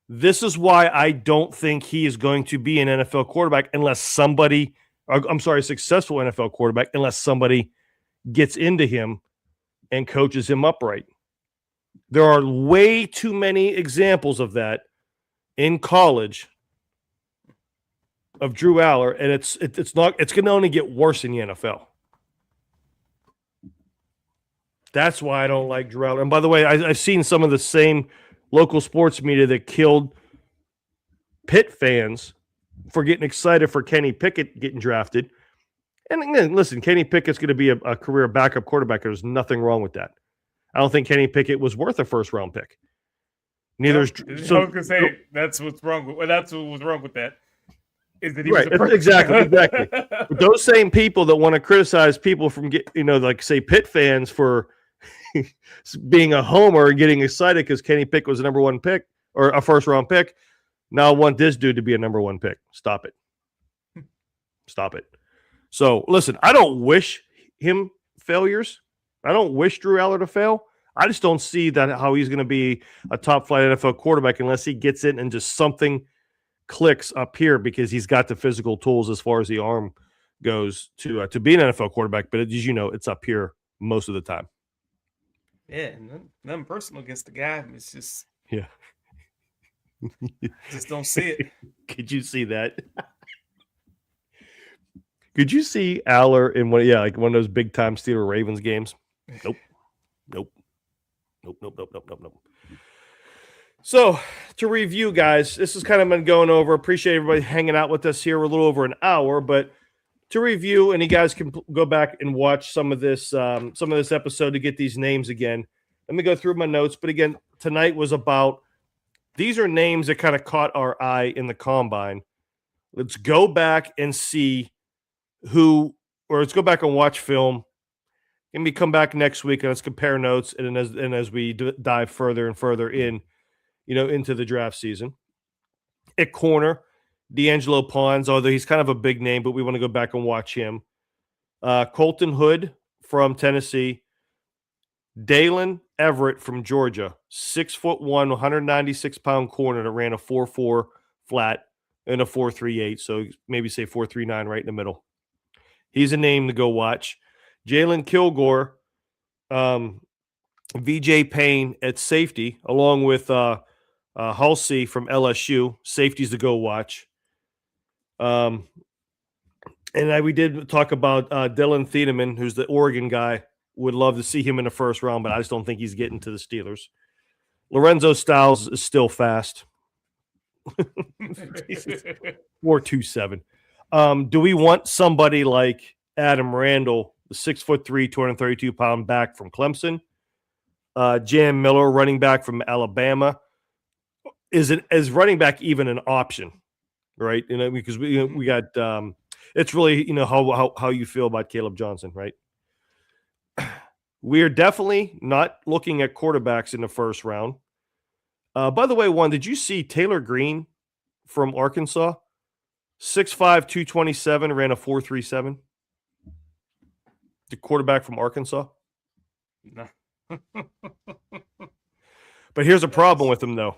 This is why I don't think he is going to be an NFL quarterback unless somebody, a successful NFL quarterback, unless somebody gets into him and coaches him upright. There are way too many examples of that in college of Drew Aller, and it's going to only get worse in the NFL. That's why I don't like Drew Aller. And by the way, I've seen some of the same local sports media that killed Pitt fans for getting excited for Kenny Pickett getting drafted. And again, listen, Kenny Pickett's going to be a career backup quarterback. There's nothing wrong with that. I don't think Kenny Pickett was worth a first-round pick. Neither is. I was going to say that's what's wrong with that. Is that he right? Was exactly. But those same people that want to criticize people from say Pitt fans for being a homer and getting excited because Kenny Pickett was a number 1 pick or a first-round pick, now want this dude to be a number 1 pick. Stop it. Stop it. So, listen, I don't wish him failures. I don't wish Drew Aller to fail. I just don't see that how he's going to be a top-flight NFL quarterback unless he gets in and just something clicks up here because he's got the physical tools as far as the arm goes to be an NFL quarterback. But as you know, it's up here most of the time. Yeah, nothing personal against the guy. It's just just don't see it. Could you see that? Could you see Aller in one of those big time Steelers Ravens games? Nope. So to review, guys, this has kind of been going over. Appreciate everybody hanging out with us here. We're a little over an hour, but to review, and you guys can go back and watch some of this episode to get these names again. Let me go through my notes. But again, tonight was about these are names that kind of caught our eye in the combine. Let's go back and see let's go back and watch film. And we come back next week and let's compare notes. And as we dive further and further into the draft season. At corner, D'Angelo Pons, although he's kind of a big name, but we want to go back and watch him. Colton Hood from Tennessee. Dalen Everett from Georgia, 6'1", 196-pound corner that ran a 4.4 flat and a 4.38, so maybe say 4.39 right in the middle. He's a name to go watch. Jalen Kilgore VJ Payne at safety, along with Halsey from LSU. Safety's to go watch. And we did talk about Dylan Thiedemann, who's the Oregon guy. Would love to see him in the first round, but I just don't think he's getting to the Steelers. Lorenzo Styles is still fast. 4.27. Do we want somebody like Adam Randall, the 6'3", 232-pound back from Clemson? Jam Miller, running back from Alabama. Is running back even an option? Right? Because we got it's really how you feel about Caleb Johnson, right? We are definitely not looking at quarterbacks in the first round. By the way, did you see Taylor Green from Arkansas? 6'5", 227, ran a 4.37. The quarterback from Arkansas. No. But here's a problem with him, though.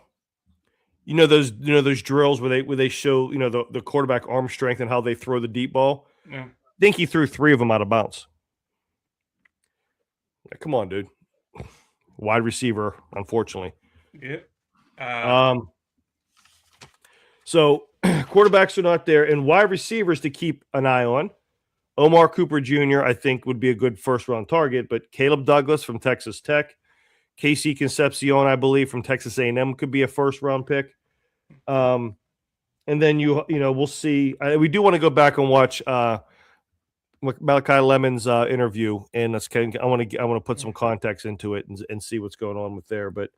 Those drills where they show the quarterback arm strength and how they throw the deep ball. Yeah. I think he threw 3 of them out of bounds. Come on, dude. Wide receiver, unfortunately. Yeah. So quarterbacks are not there, and wide receivers to keep an eye on. Omar Cooper Jr., I think, would be a good first-round target, but Caleb Douglas from Texas Tech, Casey Concepcion, I believe, from Texas A&M could be a first-round pick. And then we'll see. We do want to go back and watch Malachi Lemon's interview, and I want to put some context into it and see what's going on with there. But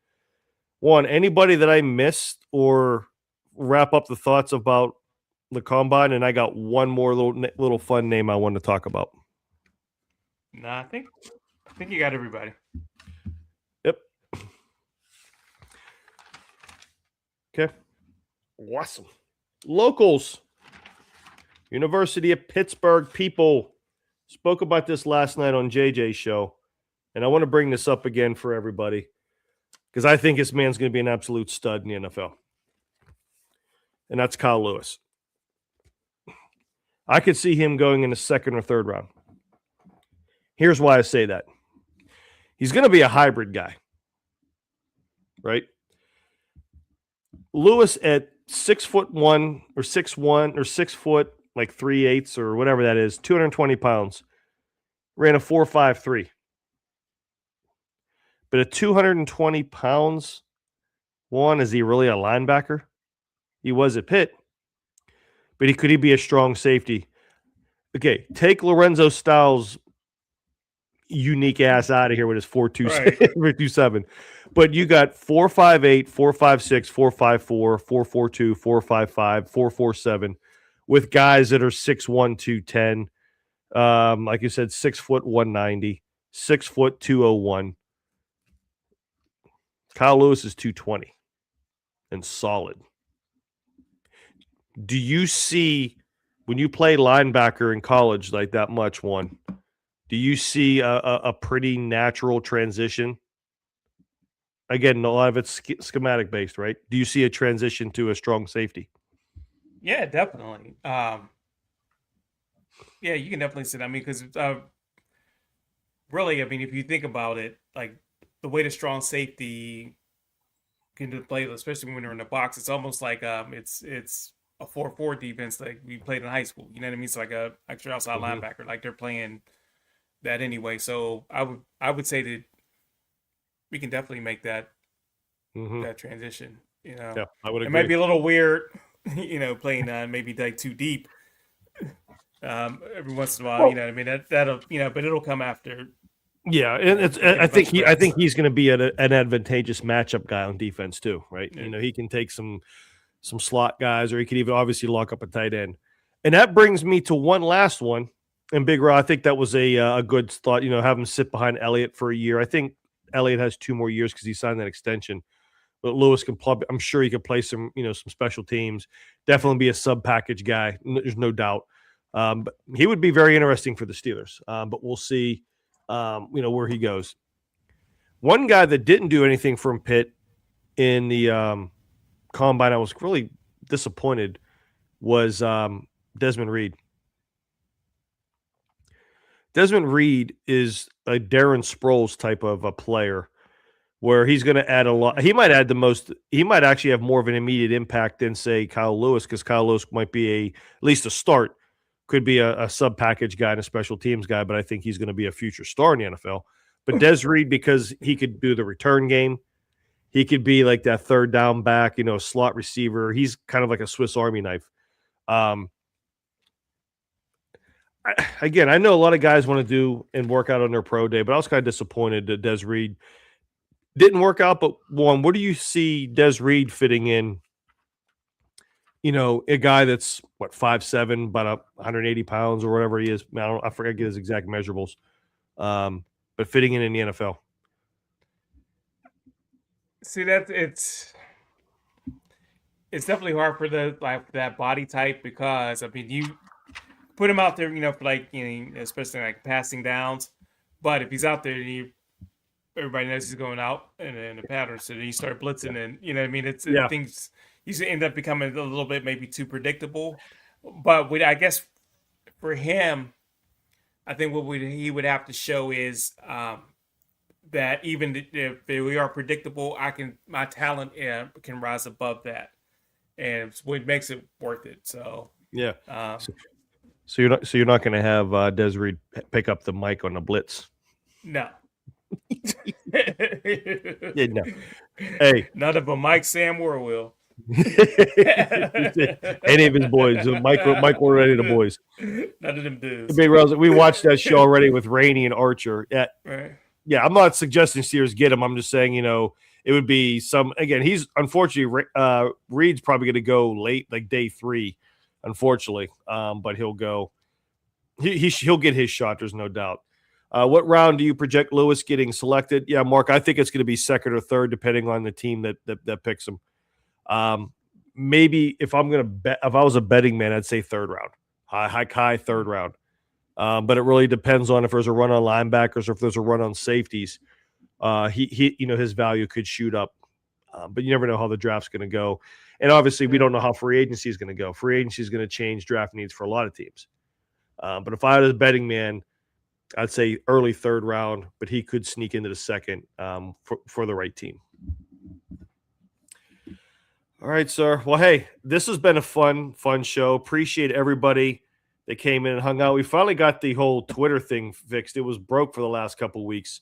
anybody that I missed or wrap up the thoughts about the combine, and I got one more little fun name I wanted to talk about. No, I think you got everybody. Yep. Okay. Awesome. Locals. University of Pittsburgh people. Spoke about this last night on JJ's show, and I want to bring this up again for everybody because I think this man's going to be an absolute stud in the NFL. And that's Kyle Lewis. I could see him going in the second or third round. Here's why I say that. He's going to be a hybrid guy, right? Lewis at 6'1" or 6'1" or 6 foot, like 3/8 or whatever that is, 220 pounds, ran a 4.53. But at 220 pounds, is he really a linebacker? He was at Pitt. But could he be a strong safety? Okay, take Lorenzo Styles' unique ass out of here with his 4.27. But you got 4.58, 4.56, 4.54, 4.42, 4.55, 4.47 with guys that are 6'1", 210. Like you said, 6 foot 190, 6 foot 201. Kyle Lewis is 220 and solid. Do you see when you play linebacker in college like that much, do you see a pretty natural transition? Again, a lot of it's schematic based, right? Do you see a transition to a strong safety? Yeah, definitely. Yeah, you can definitely see that. I mean, because really, I mean, if you think about it, like the way the strong safety can play, especially when they're in the box, it's almost like it's a 4-4 defense like we played in high school. You know what I mean? It's like a extra outside linebacker. Like they're playing that anyway. So I would say that we can definitely make that that transition. Yeah, I would agree. It might be a little weird, playing maybe like too deep every once in a while. You know what I mean? That'll but it'll come after. Yeah, and I think he's going to be an advantageous matchup guy on defense too, right? Yeah. He can take some slot guys, or he could even obviously lock up a tight end. And that brings me to one last one. And Big Raw, I think that was a good thought. Have him sit behind Elliott for a year. I think Elliott has 2 more years because he signed that extension. But Lewis I'm sure he could play some special teams. Definitely be a sub package guy. There's no doubt. But he would be very interesting for the Steelers. But we'll see. Where he goes. One guy that didn't do anything from Pitt in the combine, I was really disappointed, was Desmond Reed. Desmond Reed is a Darren Sproles type of a player. where he's going to add a lot. He might add the most. He might actually have more of an immediate impact than, say, Kyle Lewis, because Kyle Lewis might be at least a start. Could be a sub package guy and a special teams guy, but I think he's going to be a future star in the NFL. But Des Reed, because he could do the return game, he could be like that third down back, slot receiver. He's kind of like a Swiss Army knife. Again, I know a lot of guys want to do and work out on their pro day, but I was kind of disappointed that Des Reed didn't work out. But one, where do you see Des Reed fitting in? A guy that's 5'7", about 180 pounds or whatever he is. I forget his exact measurables, but fitting in the NFL. See, it's definitely hard for that body type, because you put him out there, for especially like passing downs. But if he's out there, everybody knows he's going out in a pattern, so then you start blitzing, and things usually end up becoming a little bit maybe too predictable. But I guess for him, I think what he would have to show is that even if we are predictable, my talent can rise above that, and it's what makes it worth it. So yeah. So you're not going to have Des Reed pick up the mic on the blitz. No. Yeah, no. Hey, none of them. Mike Samwer will. Any of his boys, Mike already the boys. None of them dudes. Big Rose, we watched that show already with Rainey and Archer. Right. Yeah, I'm not suggesting Steelers get him. I'm just saying, it would be again, he's unfortunately Reed's probably going to go late, like day 3, unfortunately. But he'll go. He'll get his shot. There's no doubt. What round do you project Lewis getting selected? Yeah, Mark, I think it's going to be second or third, depending on the team that picks him. Maybe if I'm going to bet, if I was a betting man, I'd say third round, high third round. But it really depends on if there's a run on linebackers or if there's a run on safeties. He his value could shoot up. But you never know how the draft's going to go. And obviously, we don't know how free agency is going to go. Free agency is going to change draft needs for a lot of teams. But if I was a betting man, I'd say early third round, but he could sneak into the second for the right team. All right, sir. Well, hey, this has been a fun show. Appreciate everybody that came in and hung out. We finally got the whole Twitter thing fixed. It was broke for the last couple of weeks.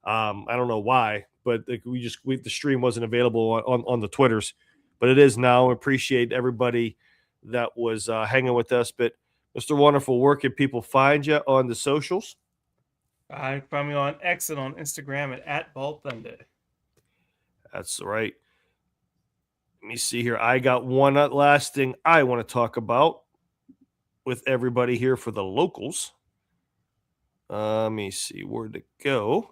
I don't know why, but the stream wasn't available on the Twitters, but it is now. Appreciate everybody that was hanging with us. But Mr. Wonderful, where can people find you on the socials? Find me on X and on Instagram at Bald Thunder. That's right. Let me see here. I got one last thing I want to talk about with everybody here for the locals. Let me see where to go.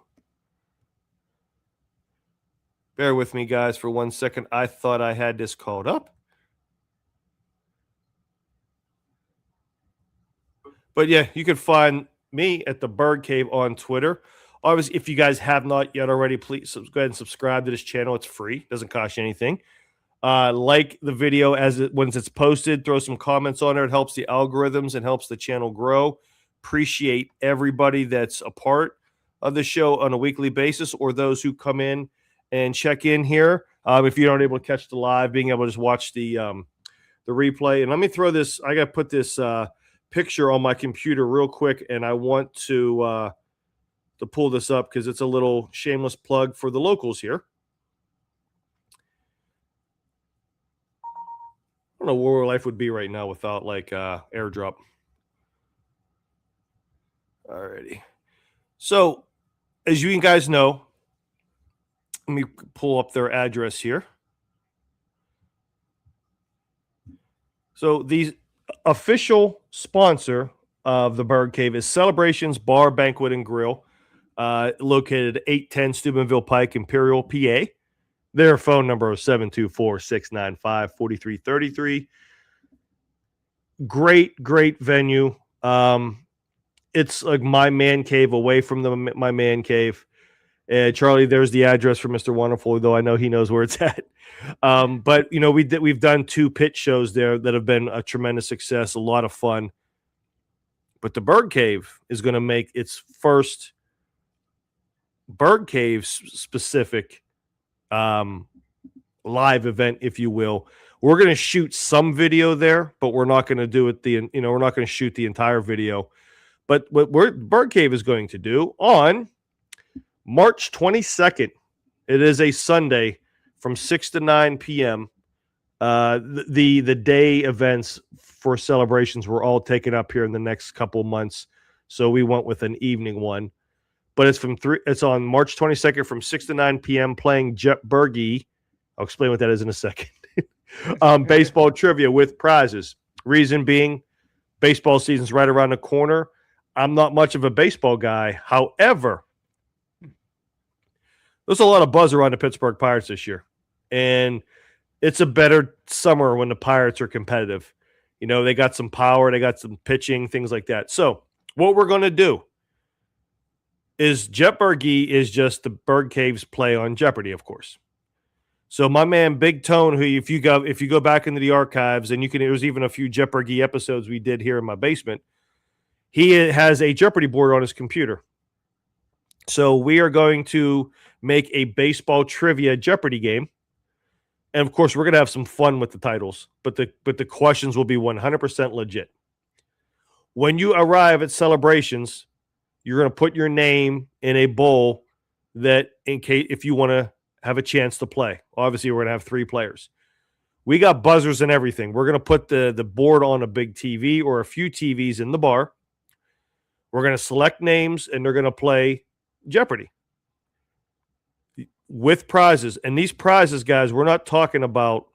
Bear with me, guys, for 1 second. I thought I had this called up. But yeah, you can find me at the Bird Cave on Twitter. Obviously, if you guys have not yet already, please go ahead and subscribe to this channel. It's free. Doesn't cost you anything. Like the video once it's posted. Throw some comments on there. It helps the algorithms and helps the channel grow. Appreciate everybody that's a part of the show on a weekly basis, or those who come in and check in here. If you aren't able to catch the live, being able to just watch the replay. And let me throw this. I got to put this picture on my computer real quick, and I want to pull this up because it's a little shameless plug for the locals here. I don't know where life would be right now without airdrop. Alrighty. So, as you guys know, let me pull up their address here. So, the official sponsor of the Bird Cave is Celebrations Bar, Banquet, and Grill, located at 810 Steubenville Pike, Imperial, PA. Their phone number is 724-695-4333. Great venue. It's like my man cave away from my man cave. Charlie, there's the address for Mr. Wonderful, though I know he knows where it's at. But we've done 2 pit shows there that have been a tremendous success, a lot of fun. But the Bird Cave is going to make its first Bird Cave specific live event, if you will. We're going to shoot some video there, but we're not going to do it we're not going to shoot the entire video. But what Bird Cave is going to do on March 22nd, it is a Sunday from 6 to 9 p.m. The day events for celebrations were all taken up here in the next couple months, so we went with an evening one. But it's on March 22nd from 6 to 9 p.m. playing Jet Berge. I'll explain what that is in a second. Baseball trivia with prizes. Reason being, baseball season's right around the corner. I'm not much of a baseball guy. However, there's a lot of buzz around the Pittsburgh Pirates this year. And it's a better summer when the Pirates are competitive. They got some power, they got some pitching, things like that. So what we're going to do is Jet Berge is just the Bird Cave's play on Jeopardy, of course. So my man Big Tone, who if you go back into the archives, and there was even a few Jet Berge episodes we did here in my basement, he has a Jeopardy board on his computer. So we are going to make a baseball trivia Jeopardy game. And of course, we're going to have some fun with the titles, but the questions will be 100% legit. When you arrive at celebrations, you're going to put your name in a bowl that if you want to have a chance to play. Obviously, we're going to have 3 players. We got buzzers and everything. We're going to put the board on a big TV or a few TVs in the bar. We're going to select names, and they're going to play Jeopardy with prizes. And these prizes, guys, we're not talking about,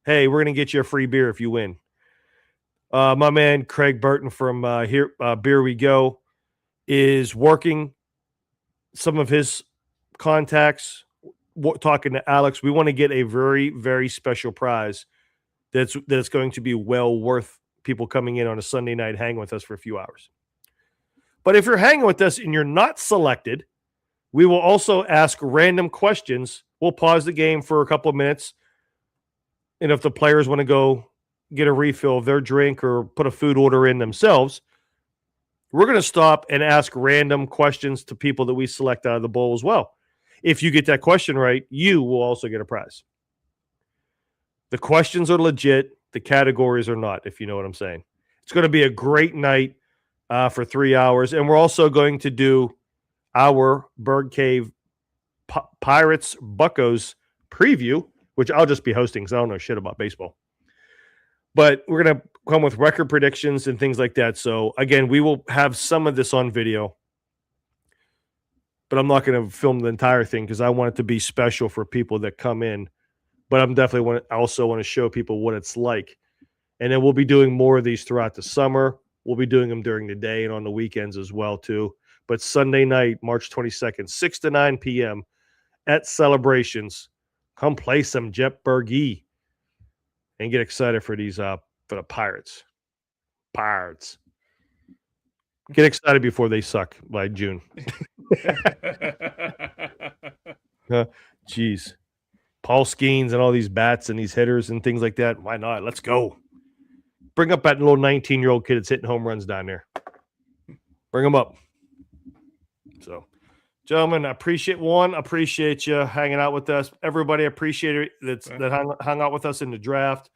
hey, we're going to get you a free beer if you win. My man Craig Burton from Beer We Go is working some of his contacts, talking to Alex. We want to get a very, very special prize that's going to be well worth people coming in on a Sunday night hanging with us for a few hours. But if you're hanging with us and you're not selected, we will also ask random questions. We'll pause the game for a couple of minutes. And if the players want to go get a refill of their drink or put a food order in themselves, we're going to stop and ask random questions to people that we select out of the bowl as well. If you get that question right, you will also get a prize. The questions are legit. The categories are not, if you know what I'm saying. It's going to be a great night for 3 hours. And we're also going to do our Bird Cave Pirates Buccos preview, which I'll just be hosting because I don't know shit about baseball. But we're going to come with record predictions and things like that. So, again, we will have some of this on video. But I'm not going to film the entire thing because I want it to be special for people that come in. But I'm definitely also want to show people what it's like. And then we'll be doing more of these throughout the summer. We'll be doing them during the day and on the weekends as well, too. But Sunday night, March 22nd, 6 to 9 p.m. at Celebrations. Come play some Jet Berge and get excited for these for the Pirates. Pirates. Get excited before they suck by June. Jeez. Paul Skeens and all these bats and these hitters and things like that. Why not? Let's go. Bring up that little 19-year-old kid that's hitting home runs down there. Bring him up. So, gentlemen, I appreciate you hanging out with us. Everybody, appreciate it that hung out with us in the draft.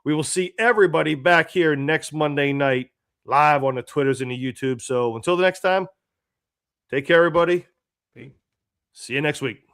We will see everybody back here next Monday night live on the Twitters and the YouTube. So until the next time, take care, everybody. See you next week.